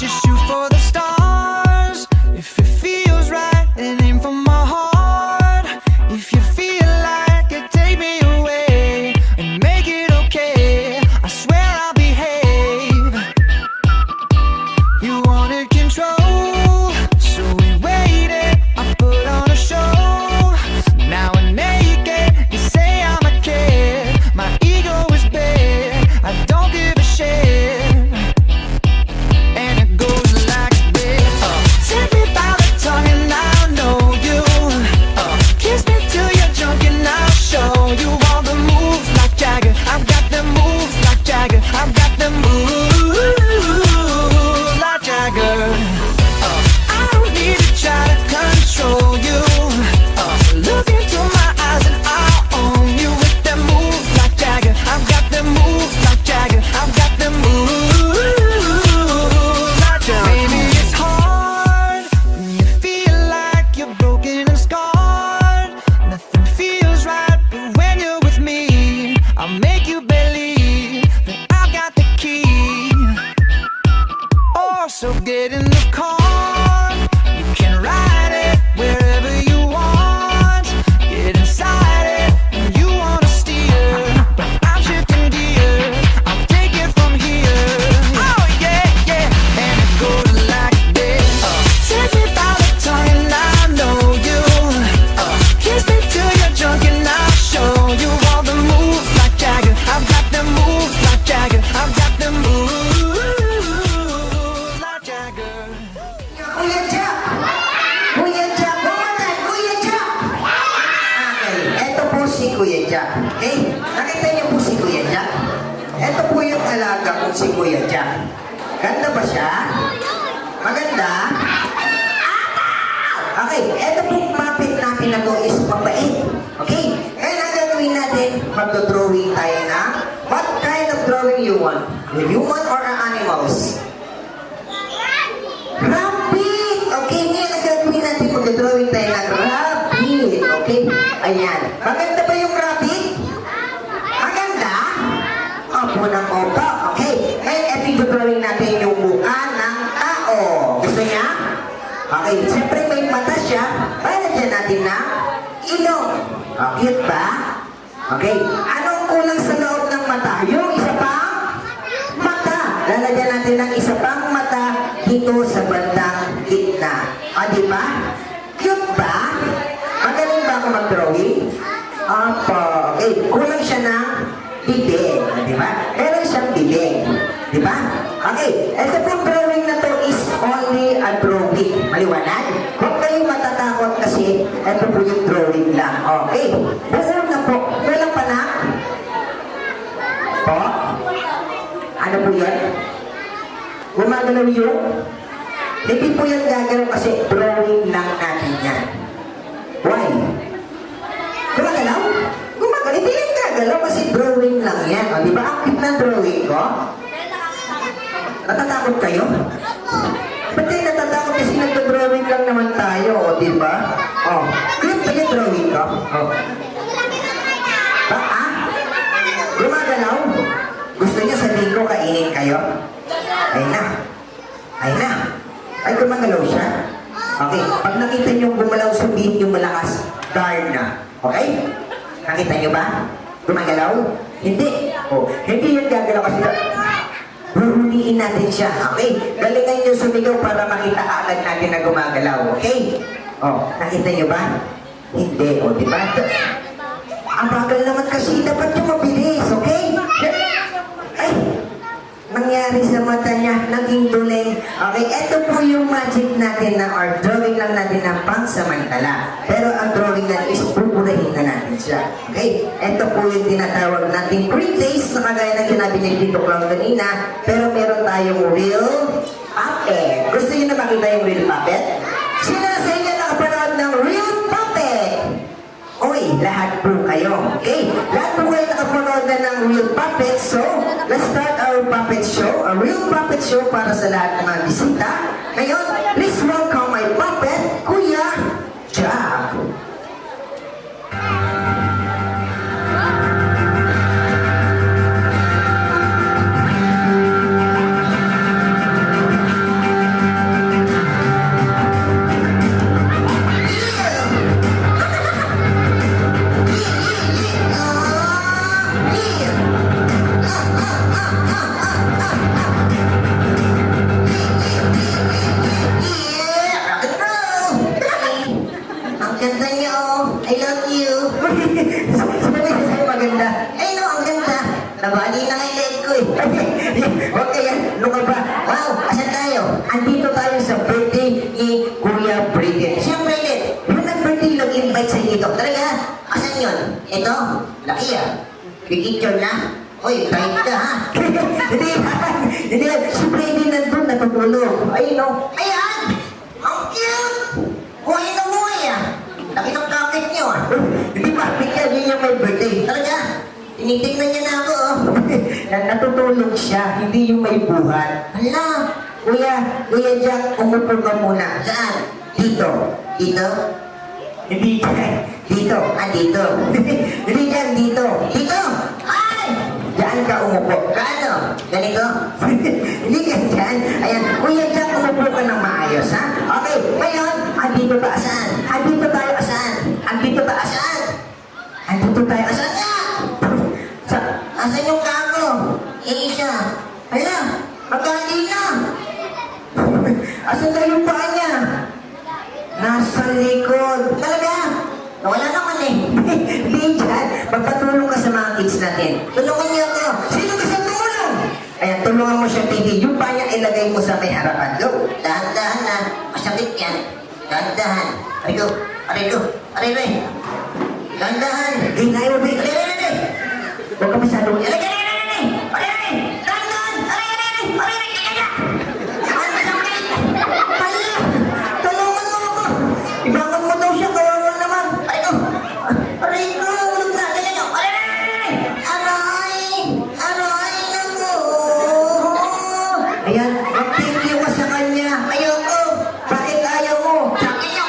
Just shoot for the stars if it feels right, and aim for my heart. If you feel like it, take me away and make it okay. I swear I'll behave. You wanted control, so we waited. I put on a show. Now I'm naked. You say I'm a kid. My ego is big. I don't give a shit. And it goes like this. Take me by the tongue and I'll know you. Kiss me till you're drunk and I'll show you all the moves like Jagger. I've got the moves like Jagger. I've got the moves like Jagger. I don't need to try to control you. Look into my eyes and I'll own you with the moves like Jagger. I've got the moves like Jagger. I've got the moves like Jagger. Maybe it's hard when you feel like you're broken and scarred. Nothing feels right, but when you're with me, I'll make you believe that I've got the key. Oh, so get in the car. You can ride it wherever you want. Get inside it when you wanna steer. But I'm shifting gears. I'll take it from here. Oh yeah, yeah. And it goes like this. Take me by the tongue and I know you. Kiss me till you're drunk and I'll show you all the moves like Jagger. I've got the moves like Jagger. I've got the moves like Jagger. Kuya Jack! Kuya Jack! Bumatay! Kuya Jack! Okay, eto po si Kuya Jack. Okay? Nakita niyo po si Kuya Jack? Eto po yung alaga kong si Kuya Jack. Ganda ba siya? Maganda? Okay, eto po mapit natin na to is mabait. Okay? Kaya ang gagawin natin, magdodrawing tayo na what kind of drawing you want? The human or animals? Rabbit! Okay, ngayon ang gagawin natin, magdodrawing tayo ng rabbit. Okay? Ayan. Maganda ba yung rabbit? Maganda? Opo ng opo. Okay. Ngayon, ito yung drawing natin yung mukha ng tao. Gusto niya? Okay. Siyempre may mata siya. Palagyan natin na ilong. Oh, cute ba? Okay. Anong kulang sa loob ng mata? Yung isa pang mata. Lalagyan natin ng isa pang mata dito sa bandang gitna. O, di ba? Cute ba? Magaling ba ako mag-drawing? Opo. Okay. Kulang siya ng bibig. Di ba? Meron siyang bibig. Di ba? Okay. Ito pong drawing na to is only a drawing. Maliwanag? Huwag kayong matatakot kasi ito po yung drawing lang. Okay. Buo na po. Walang pa na? Po? Ano po yan? Gumagalaw yung? Hindi po yan gagalaw kasi drawing lang natin yan. Why? Gumagalaw? Gumagalaw? Hindi yan gagalaw kasi drawing lang yan. O, di ba? Ang cute ng drawing ko? Natatakot kayo? Ba't kayo natatakot kasi nagda-drawing lang naman tayo, o, di ba? O, cute ba yung drawing ko? O. Ba, ah? Gumagalaw? Gusto niyo sabihin ko kainin kayo? Ay na. Ay na. Ay, gumagalaw siya. Okay, pag nakita niyo gumalaw, sabihin niyo malakas, guard na. Okay? Nakita niyo ba? Gumagalaw? Hindi. Oh, hindi yun gagalaw kasi huhuliin natin siya. Okay? Galingan niyo sumigaw para makita agad natin na gumagalaw. Okay? Oh, nakita niyo ba? Hindi, o, di ba? Ang bagal naman kasi, dapat yung mabilis, okay? Ay, nangyari sa mata niya, naging duling. Okay, eto po yung magic natin na or drawing lang natin na pangsamantala. Pero ang drawing natin is pupurahin na natin siya. Okay, eto po yung tinatawag nating pre-taste na kagaya ng sinabi ni Tito Clown kanina. Pero meron tayong real puppet. Gusto niyo na makita yung real puppet? Sino sa inyo nakapanood ng real puppet? Oy, lahat po kayo. Okay? Lahat po kayo nakapanood na ng real puppet. So, let's start our puppet show. A real puppet show para sa lahat ng mga bisita. Ngayon, please welcome my puppet, Kuya Jack. Ang ganda niyo, I love you. Sabi ko sa'yo maganda. Ay no, ang ganda. Nabali na nga yung leg ko eh. Okay yan, ano ka ba? Wow, asan tayo? Andito tayo sa birthday ni Kuya Braden. Siyang Braden, yung nag-birthday nag-invite sa dito. Talaga, asan yun? Ito, laki ah. Picture na. Uy, tight ka ha? Hindi, si Braden nandun natutulog. Ay no, ayan! Ang cute! Buhay na buhay ah! Laki ng kapit niyo ah! Hindi ba? Bigyan niyo yung may birthday. Talaga? Tinitignan niya na ako oh. Natutulog siya, hindi yung may buhat. Hala! Kuya Jack, umupo ka muna. Saan? Dito. Dito? Hindi dyan. Dito. Ah, dito. Hindi dyan, dito. Dito! Ay! Diyan ka umupo. Kaano? Ganito? Hindi ka dyan. Ayan, Kuya Jack, umupo ka ng maayos, ha? Okay, ngayon, andito ba asan? Andito tayo asan? Andito ba asan? Andito tayo asan nga? Asan yung kako? Isa. Hala, magkandi na. Asan na yung paa niya? Nasa likod. Talaga? Wala naman eh. Hindi dyan. Magpatulong ka sa mga kids natin. Tulungan niyo ako. Sino gusto tumulong? Ayan, tulungan mo siya, baby. Yung pa niya ilagay mo sa may harapan. Go. Dahan-dahan na. Masakit yan. Dahan-dahan. Arigo. Arigo. Arigo. Dahan-dahan. Ginay mo, baby. Arigo. Huwag ka masyadong. Arigo. Arigo. Dahan-dahan. Arigo. Arigo. Ang masakit. Pala. Tulungan mo ako. Ibangan mo daw siya. Kawawa naman. Arigo. Arigo. Ulog na. Arigo. Arigo. Aray. Aray naku. Ayan. Mag-thank you ka sa kanya. Ayoko. Bakit ayaw mo? Sabi niyo.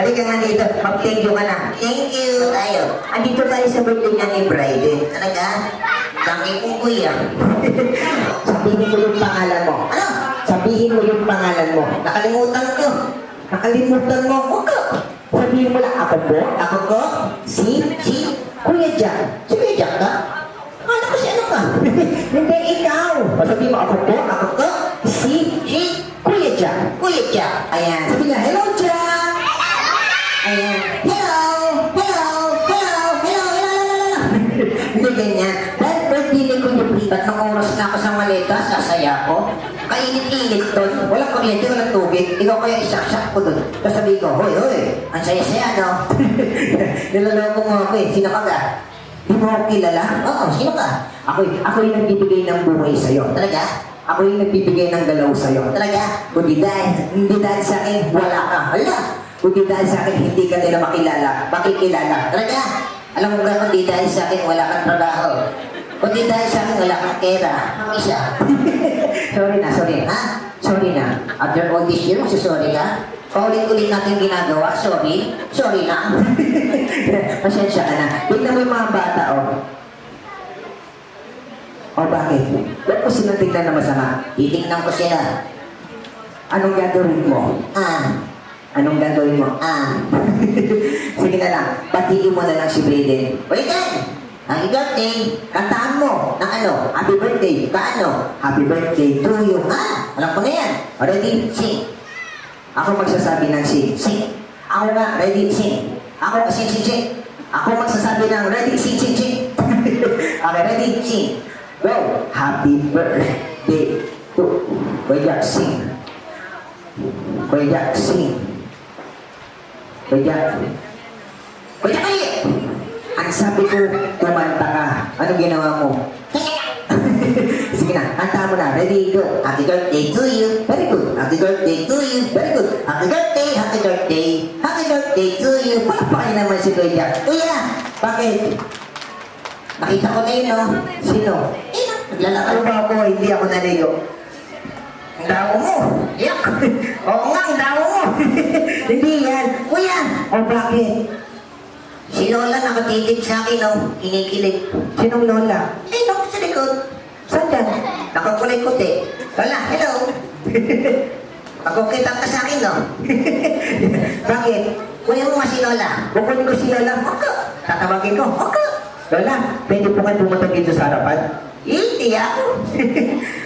Halika nga dito. Mag-thank you ka na. Thank you. Tayo. Andito tayo sa birthday niya ni Bryden. Talaga? Dami kong kuya. Sabihin mo yung pangalan mo. Ano? Sabihin mo yung pangalan mo. Nakalimutan ko. Nakalimutan mo. Huwag ka. Sabihin mo lang, ako po? Ako ko? Si Kuya Jack. Si Kuya Jack ka? Ano kasi ano ka? Hindi, ikaw. O sabihin mo, ako po? Ako ko? Si Kuya Jack. Kuya Jack. Ayan. Sabihin niya, hello Jack. Ayan. Hello. Hello. Hello. Hello. Hello. Hindi ganyan. Dahil birthday ni Kuya Privat, nung oras na ako sa maleta, sasaya ko. Kainit-init doon. Walang kuryente, walang tubig. Ikaw kaya isaksak ko doon. Tapos sabihin ko, hoy, ang saya-saya, no? Nilaloko mo ako eh. Sino ka ba? Hindi mo ako kilala? Oo, sino ka? Ako yung nagbibigay ng buhay sa'yo. Talaga? Ako yung nagbibigay ng galaw sa'yo. Talaga? Kundi dahil sa akin, wala ka. Hala! Kundi dahil sa akin, hindi ka nila makikilala. Talaga? Alam mo ba, kundi dahil sa akin, wala kang trabaho. Kundi dahil sa akin, wala kang pera. Ang isa. Sorry na. Ha? Sorry na. After all this year, sorry ka? Paulit-ulit natin ginagawa. Sorry na. Pasensya ka na. Tignan mo yung mga bata, oh. O bakit? Ba't mo sila tignan na masama? Titignan ko sila. Anong gagawin mo? Anong gagawin mo? Sige na lang. Patiin mo na lang si Braden. Ulitin! Happy birthday! Kantaan mo ng ano? Happy birthday! Kaano? Happy birthday to you. Alam ko na yan. Already? Sing. Ako magsasabi ng sing. Sing. Ako nga, ready, sing. Ako, sing, sing, sing. Ako magsasabi ng ready, sing, sing, sing. Okay, ready, sing. Go. Happy birthday to Kuya sing. Kuya sing. Kuya. Kuya kayo! Ang sabi ko, kumanta ka. Ano ginawa mo? Sige na, kanta mo na. Ready, go. Happy birthday to you. Very good. Happy birthday to you. Very good. Happy birthday, happy birthday. Happy birthday to you. Pakapakain naman si Kuya. Kuya, bakit? Nakita ko na yun, no? Sino? Naglalakad ba ako? Hindi ako nalayo. Ang dawo mo. Yak. Oo nga, ang dawo mo. Hindi yan. Kuya. O bakit? Si Lola nakatitig sa akin, no? Kinikilig. Sinong Lola? Eh, no, sa likod. Saan yan? Nakakulikot eh. Lola, hello. Pagkukita ka sa akin, no? Bakit? Kunin mo nga si Lola. Kukunin ko si Lola. Oka. Tatawagin ko. Oka. Lola, pwede po kayo pumunta dito sa harapan? Hindi ako.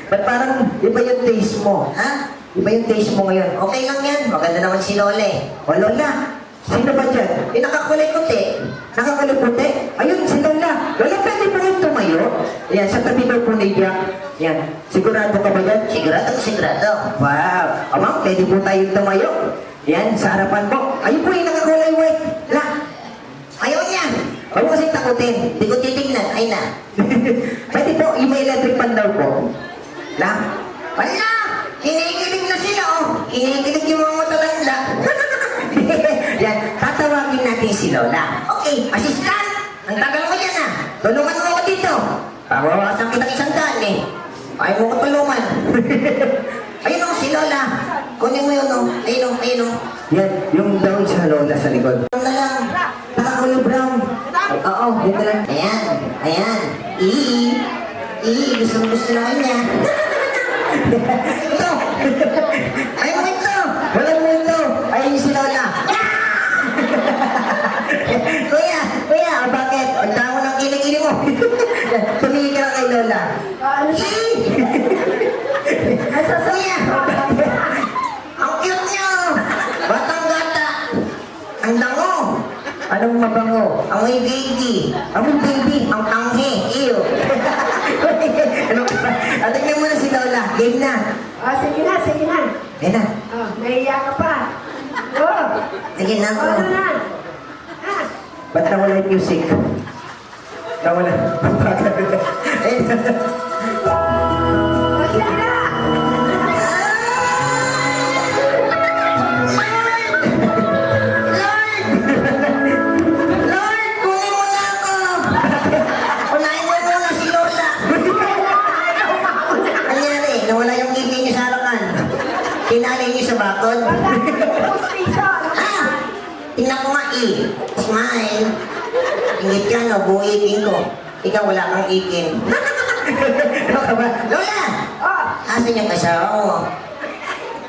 Ba't parang iba yung taste mo? Ha? Iba yung taste mo ngayon. Okay lang yan. Maganda naman si Lola eh. O Lola, sino ba dyan? Eh, nakakulikot eh. Nakakulikot eh? Ayun, si Lola. Lola, pwede po kayo tumayo? Yan, sa tabi daw po ni Jack. Yan. Sigurado ka ba dyan? Sigurado, sigurado. Wow. Amang, pwede po tayo tumayo. Yan, sa harapan po. Ayun po yung nakakulay white. La. Ayaw niya. Huwag mo kasing takutin. Di ko titignan. Ay na. Pwede po, yung may electric pan daw po. La. Wala. Kinikilig na sila oh. Kinikilig yung mga matatanda. Yan, tatawagin natin si Lola. Okay, assistant! Ang tagal mo yan ah. Tulungan mo ako dito. Pawawasan kita 100 eh. Ayaw mo ko tulungan. Ayun o, si Lola. Kunin mo yun o. Ayun o, ayun o. Yan, yung down sa Lola sa likod. Ano na lang? Nakakulong brown. Oo, yun na lang. Ayan, ayan. Gusto naman niya. Ito. Ayaw mo ito. Wala mo ito. Ayun si Lola. Kuya, bakit? Ang tao ng kilig-kilig mo. Tumingin ka lang kay Lola. Ano siya? Kuya! Ang cute niyo! Batang-gata! Ang dango! Anong mabango? Amoy baby! Amoy baby! Ang tanghe! Iyo! Ano ka pa? Tingnan mo na si Lola. Game na! Sige na, sige na. Game na! Nahiya ka pa. Oh, Sige na ako. ano na? Ha? Ba't nawala yung music? Nawala. Eh, O, sige na. Lord, kunin mo na ako! Unahin mo muna si Lola! Ano nangyari? Nawala yung ngipin niyo sa harapan. Tinali niyo sa bakod. Ah! Tingnan ko nga Smile. Ingit ka no, buo ipin ko. Ikaw wala kang ikin. Ano ka ba? Lola! Oh, Asan yung kasawa mo?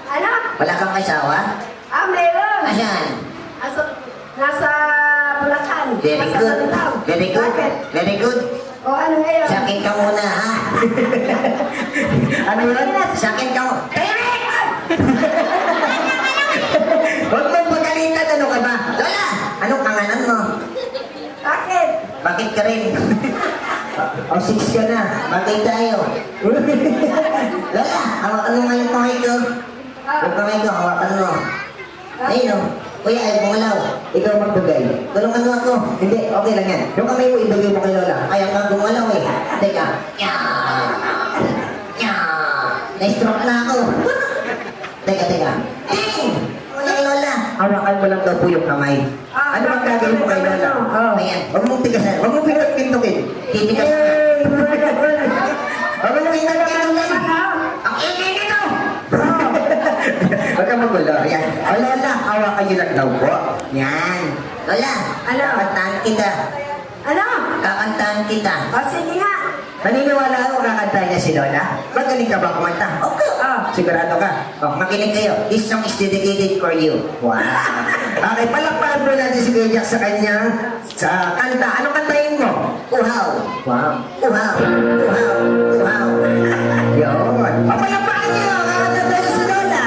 ano? Wala kang kasawa? Meron. Asan? Nasa Bulacan. Very Nasa good. Bulacan. Very good. Bakit? Very good. O, ano ngayon? Sakin ka muna, ha? Ano yun? Sakin ka mo. Eric! Huwag mong pagalitan, ano ka ba? Lola! Anong pangalan mo? Bakit? Bakit ka rin? O, 6 ka na. Bakit tayo? Lola, hawakan mo nga yung kamay ko. Yung kamay ko, hawakan mo. Ayun o. Kuya, ay bumalaw. Ikaw magbagay. Tulungan mo ako. Hindi, okay lang yan. Yung kamay mo, ibagay mo kay Lola. Kaya nga bumalaw eh. Teka. Na-stroke na ako. Teka. Ting! Walang Lola. Hawakan mo lang daw po yung kamay. Ano bang gagawin mo kay Lola? Ayan. Huwag mong tigasan. Huwag mong pintukin. Titigas ka. Huwag mong pintukin. Ang ingay nito! Huwag kang magulo. Ayan. O Lola, hawakan niyo lang daw po. Yan. Lola, kakantahan kita. Ano? Kakantahan kita. O, sige nga. Naniniwala ako kakantahan niya si Lola? Magaling ka ba kumanta? Okay. Sigurado ka? Makinig kayo. This song is dedicated for you. Wow. Okay, palakpakan po natin si Kuya Jack sa kanya sa kanta. Anong kantahin mo? Uhaw. Wow. Uhaw. Yun. O, palakpakan niyo. Kakanta tayo si Lola.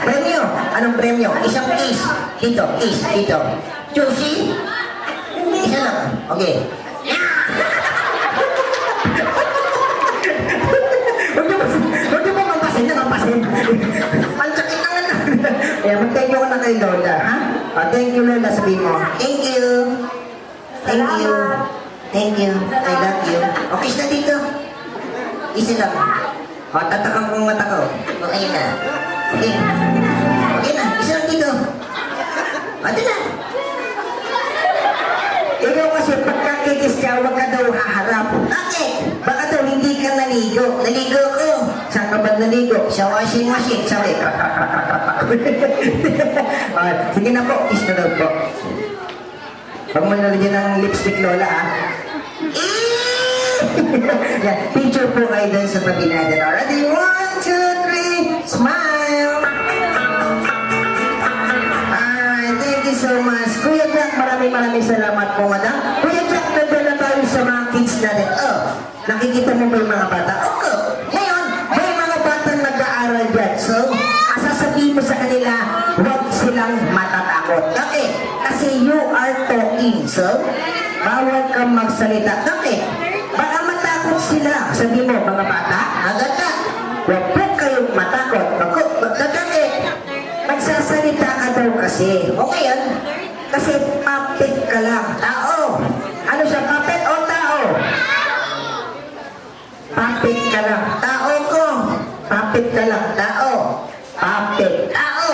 Premyo. Anong premyo? Isang kiss. Dito, kiss. Dito. Juicy? Isa lang. Okay. Huwag niyo po mampasin na mampasin. Ang sakit na nga. Kaya mag-thank you ka na kay Lola, ha? Thank you, Lola. Sabihin mo. Thank you. Thank you. Thank you. I love you. Okay na dito. Isa lang. Tatakang kong mata ko. Okay na. Okay. Okay na. Isa lang dito. Ate na. Ikaw kasi pagkakikis ka, huwag ka daw haharap. Bakit? Baka daw hindi ka naligo. Naligo ko. Saan ka ba naligo? Sa washing machine. Sabi. Sige na po. Kiss na daw po. Huwag mo nalagyan ng lipstick, Lola, ha? Yeah, picture po kayo dun sa tabi natin. Already, 1, 2, 3, smile! Alright, thank you so much. Kuya Jack, maraming salamat po, madam. Kuya Jack, nagdala tayo sa mga kids natin. Oh, nakikita mo ba yung mga bata? Oo. Ngayon, may mga batang nag-aaral dyan. So, sasabihin mo sa kanila, huwag silang matatakot. Bakit? Kasi you are talking. So, bawal kang magsalita. Bakit? Baka matakot sila. Sabi mo, mga bata, agad-agad. Huwag po kayong matakot. Magdadakit. Magsasalita ka daw kasi. Okay yan? Kasi puppet ka lang. Tao. Ano siya, puppet o tao? Puppet ka lang. Tao ko. Puppet ka lang. Tao. Puppet. Tao.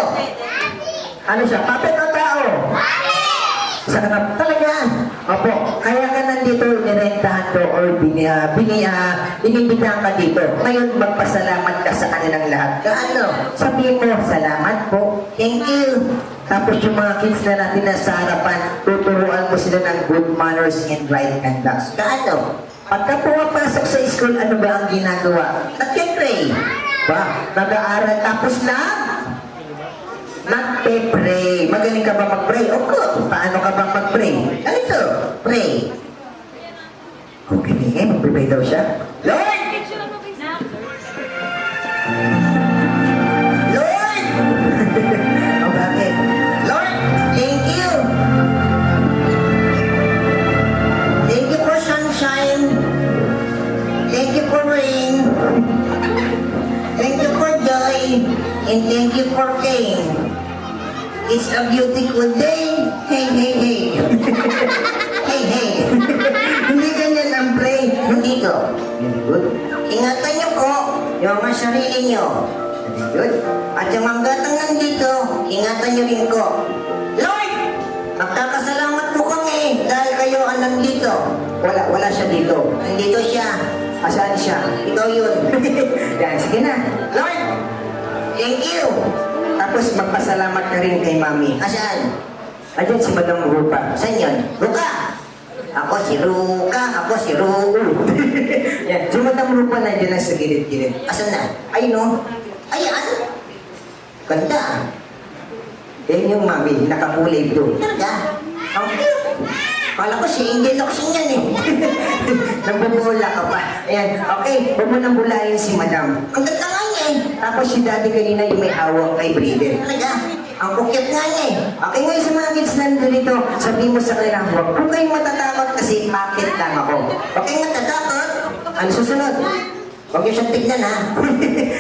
Ano siya, puppet o tao? Sa kanap talaga. Opo, kaya ka nandito, nirentahan to or inibitahan ka dito. Ngayon, magpasalamat ka sa kanilang lahat. Kaano? Sabihin mo, salamat po. Thank you. Tapos yung mga kids na natin na sa harapan, tuturuan mo sila ng good manners and right conduct. Kaano? Pagka pumapasok sa school, ano ba ang ginagawa? Nag-pray. Ba? Nag-aaral tapos lang? Nagpe-pray. Magaling ka ba mag-pray? O ko, paano ka ba mag-pray? Ganito, pray. Okay, ngayon, mag-pray daw siya. Lord! Lord! O bakit? Lord, thank you. Thank you for sunshine. Thank you for rain. Thank you for joy. And thank you for pain. It's a beautiful day. Hey, hey, hey. Hey, hey. Hindi ganyan ang pray. Hindi to. Very good. Ingatan niyo po yung mga sarili niyo. Very good. At yung mga gatang nandito, ingatan niyo rin ko. Lord! Magkakasalamat po kami dahil kayo ang nandito. Wala siya dito. Nandito siya. Asaan siya? Ikaw yun. Yan, sige na. Lord! Thank you! Tapos magpasalamat ka rin kay Mami. Asaan? Ayan si Madam Rupa. Saan yun? Ruka! Ako si Ruka, ako si Ru. Yan, si Madam Rupa na dyan sa gilid-gilid. Asan na? Ay no? Ayan! Ganda. Yan yung Mami, nakakulay blue. Talaga? Ang cute! Kala ko si Angel Locsin yan eh. Nabubula ka pa. Ayan, okay. Huwag mo nang bulayin si Madam. Ang ganda nga niya eh. Tapos si Daddy kanina yung may hawak kay Breeder. Talaga? Ang kukyat nga niya eh. Okay, ngayon sa mga kids nandito dito, sabihin mo sa kanila, huwag po kayong matatakot kasi pakit lang ako. Huwag kayong matatakot. Ano susunod? Huwag niyo siyang tignan ha.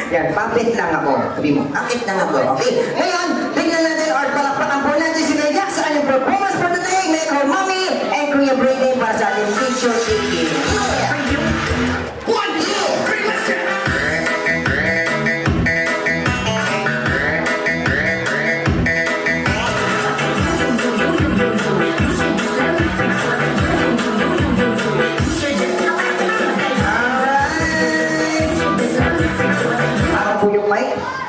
Yan, papit lang ako. Sabi mo, papit lang ako. Okay, ngayon, tignan natin or palakpakan po natin si Kuya Jack sa kanyang performance for today. May ko Mami and Kuya Brayden para sa ating picture taking. Thank you. 1, 2, 3, let's go!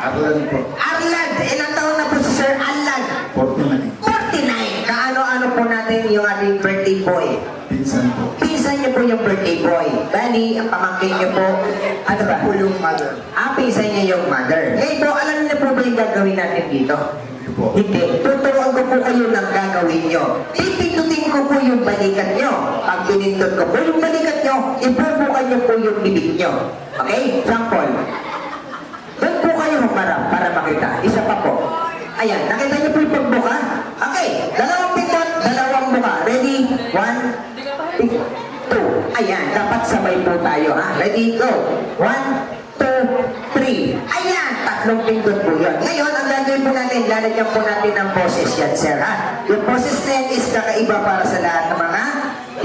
Arlan po. Arlan! Ilang taon na po si Sir Arlan? 49. 49! Kaano-ano po natin yung ating birthday boy? Pinsan po. Pinsan niyo po yung birthday boy. Bali, ang pamangkin niyo po, ano ba? Po yung mother. Pinsan niya yung mother. Ngayon po, alam niyo po ba yung gagawin natin dito? Hindi po. Hindi. Tuturuan ko po kayo ng gagawin niyo. Pipindutin ko po yung balikat niyo. Pag pinindot ko po yung balikat niyo, ibubukan niyo po yung bibig niyo. Okay? Example. Doon po kayo humarap para kita. Isa pa po. Ayan, nakita niyo po yung pagbuka? Okay, dalawang pindot, dalawang buka. Ready? 1, 2. Ayan, dapat sabay po tayo ha. Ready? Go. 1, 2, 3. Ayan, tatlong pindot po yun. Ngayon, ang gagawin po natin, lalagyan po natin ng poses yan, sir ha. Yung poses na yan is kakaiba para sa lahat ng mga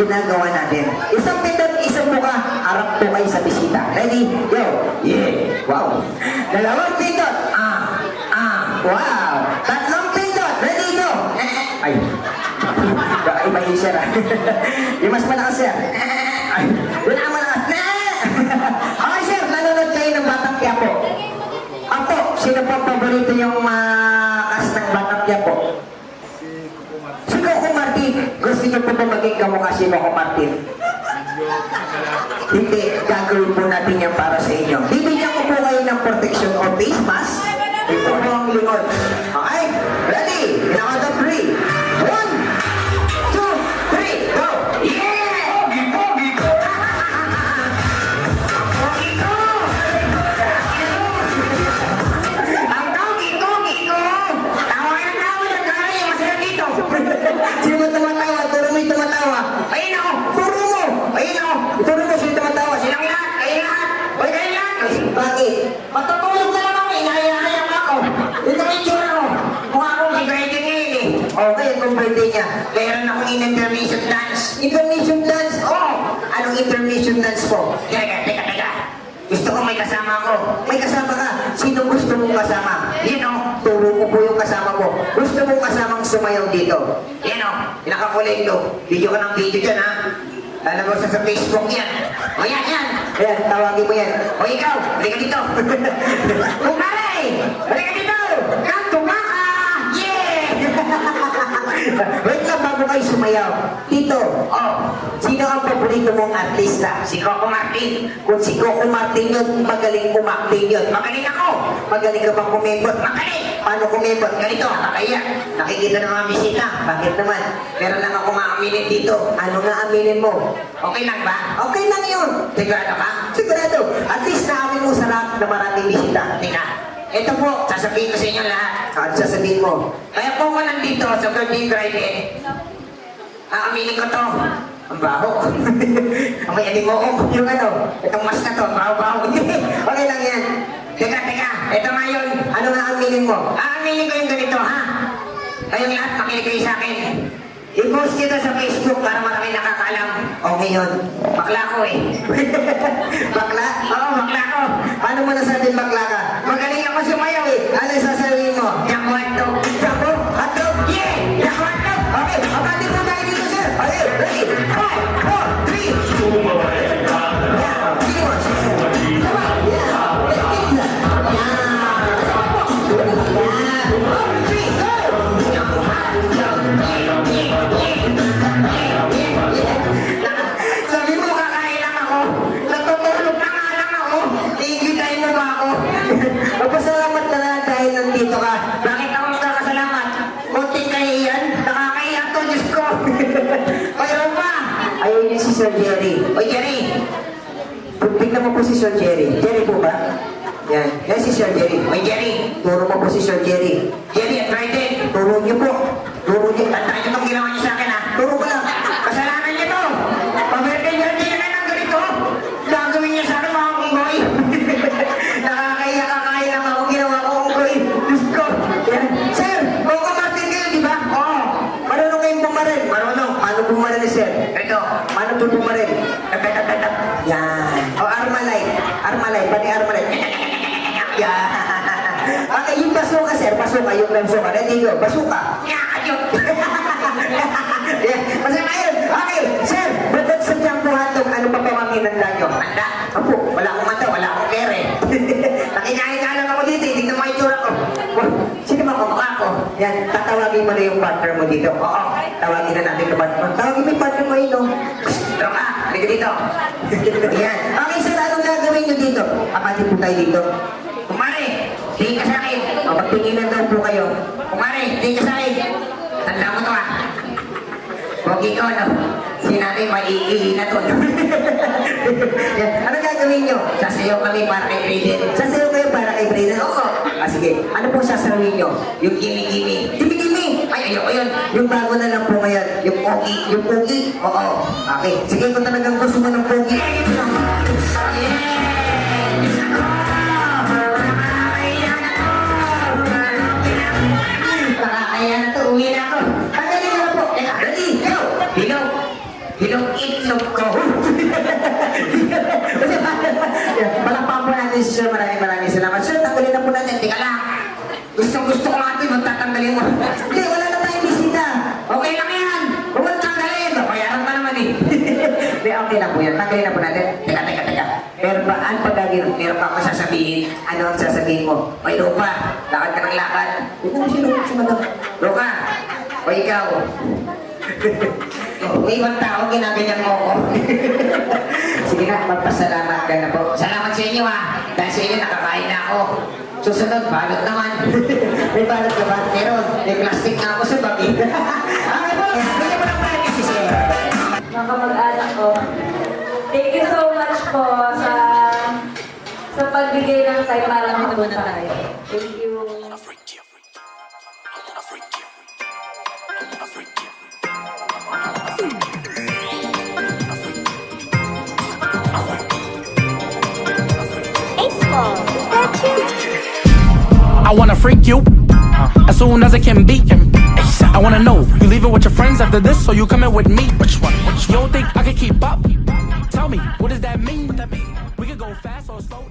ginagawa natin. Isang pindot, isang buka, harap po kayo sa bisita. Ready? Go. Yeah. Wow. Dalawang pindot. Wow. Tatlong pindot. Ready? Go. Ay. Iba yung sir ha. Yung mas malakas sir. Ay. Yun ang malakas. Okay sir, nanonood kayo ng Batang Quiapo. Apo, sino po ang paborito yung cast ng Batang Quiapo? Si Coco Martin. Gusto niyo po ba maging kamukha si Coco Martin? Hindi, gagawin po natin yan para sa inyo. Bibigyan ko po kayo ng protection o face mask. Ito po ang lingon. Okay? Ready? In a count of 3. 1, 2, 3, go! Yeah! Pogi, pogi! Pogi ko! Ang pogi ko! Tawa na gano'n yung masaya dito. Sino tumatawa? Turo mo yung tumatawa. Ayun ako! Turo mo! Ayun ako! Turo mo sino tumatawa. Silang lahat! Ayun lahat! Hoy, kayo lahat! Bakit? Matutulog na lang ako! Inahayahayang ako! Ito may tsura ko! Mukha akong si Grady ngayon eh! Okay, kung birthday niya, mayroon akong in-intermission dance. Intermission dance? Oh! Anong intermission dance po? Teka. Gusto ko may kasama ako. May kasama ka? Sino gusto mong kasama? Yan o, turo ko po yung kasama mo. Gusto mong kasamang sumayaw dito? Yan o, nakakulay ito. Video ka ng video dyan ha. Lalabas sa Facebook yan. O yan. Ayan, tawagin mo yan. O ikaw, halika dito. Kumaray! Halika dito! Kantuma ka! Yeah! Wait lang bago kayo sumayaw. Tito, sino ang paborito mong artista? Si Coco Martin. Kung si Coco Martin yun, magaling umakting yun. Magaling ako! Magaling ka bang kumembot? Magaling! Paano kumembot? Ganito, nakaya. Nakikita ng mga bisita. Bakit naman? Meron lang ako maaminin dito. Ano nga aminin mo? Okay lang ba? Okay lang yun. Sigurado ka? Sigurado. At least naamin mo sa lahat na maraming bisita. Tingnan. Ito po, sasabihin ko sa inyo lahat. Ano sasabihin mo? Kaya po ko nandito sa birthday drive-in. Aaminin ko to. Ang baho. Ang may alimuong. Yung ano, itong mask na to, baho-baho. Okay lang yan. Teka. Ito nga yun. Ano nga aminin mo? Aaminin ko yung ganito, ha? Kayong lahat, makinig kayo sa akin. I-post kita sa Facebook para marami nakakaalam. O ngayon, bakla ko eh. Bakla? Oo, bakla ko. Paano mo nasabing bakla ka? Magaling ako sumayaw eh. Ano yung sasabihin mo? Jumbo hotdog. Jumbo hotdog? Yeah! Jumbo hotdog! Okay, abati mo tayo dito sir. Okay, ready? 5, 4, 3. Yeah, hindi mo. Come on, yeah. Sabi mo kakain lang ako. Natutulog na nga lang ako. Iigitay mo ba ako? Magpasalamat ka na dahil nandito ka. Bakit ako magkakasalamat? Kunting kahiyan. Nakakahiyan to, Diyos ko. Mayroon pa. Ayun yung si Sir Jerry. Oy, Jerry. Tignan mo po si Sir Jerry. Jerry po ba? Yan. Yan si Sir Jerry. Oy, Jerry. Turo mo po si Sir Jerry. Jerry, at right din. Turo niyo po. Turo niyo. Tandaan niyo itong ginawa niyo sa akin ha. Turo ko lang. Kasalanan niyo to. Pa-birthday na ng ganito. Gagawin niyo sa akin mga unggoy. Nakakaya lang ako ginawa ko unggoy. Diyos ko. Yan. Sir, Coco Martin kayo, di ba? Oo. Marunong kayong bumaril. Marunong. Paano bumaril, sir? Ito. Paano po bumaril? Yan. O, Armalite. Pati Armalite. Yan. Okay, yung basuka, sir. Basuka, yung basuka. Ready, go. Basuka. Ayun. Basuka yun. Okay, sir. Ba't sa Jumbo hotdog, ano pa pamanginanda nyo? Handa? Apo, wala akong mata, wala akong kere. Nakikain lang ako dito. Tignan mo yung tsura ko. Sino ba kumaka ko? Yan, tatawagin mo na yung partner mo dito. Oo, tawagin na natin yung partner mo. Tawagin mo yung partner mo yun, no? Tara ka, halika dito. Yan. Okay, sir, anong gagawin nyo dito? Apati po tayo dito. Kumare, tingin ka sa akin. O, magtinginan daw po kayo. Kumare, tingin ka sa akin. Tanda mo to ah. Pogi ko, no? Sinabi, maiihi na to. Ano gagawin nyo? Sasayaw kami para kay Brayden. Sasayaw kayo para kay Brayden? Oo. Sige, ano po sasabihin nyo? Yung gimme-gimme. Gimme-gimme! Ay, ayoko yun. Yung bago na lang po ngayon. Yung pogi. Yung pogi. Oo. Okay. Sige, kung talagang gusto mo ng pogi. Nakakaya na to. Uwi na ako. Tanggalin na lang po. Teka, ready? Go! Hilong. Hilong itlog ko. Palakpakan po natin si Sir. Maraming salamat. Sir, tanggalin na po natin. Teka lang. Gusto ko natin magtatanggalin mo. Hindi, wala na tayong bisita. Okay lang yan. Huwag mo tanggalin. Bayaran ka naman eh. Hindi, okay lang po yan. Tanggalin na po natin. Teka. Pero pa, ano pa gagawin? Meron pa ako sasabihin. Ano ang sasabihin mo? Oy, Lupa, lakad ka ng lakad. Ito mo si Madam. Lupa, o ikaw. May ibang tao, ginaganyan mo ako. Sige na, magpasalamat ka na po. Salamat sa inyo dahil sa inyo nakakain na ako. Susunod, balot naman. May balot ka ba? Meron. May plastic na ako sa bagi. Okay po, bigyan mo ng privacy si Sir. Mga kamag-anak ko, thank you so much po sa pagbigay ng time para mapunta tayo. Thank you. I wanna freak you as soon as I can be. I wanna know, you leaving with your friends after this, or you coming with me? Which one? You don't think I can keep up? Tell me, what does that mean? We could go fast or slow.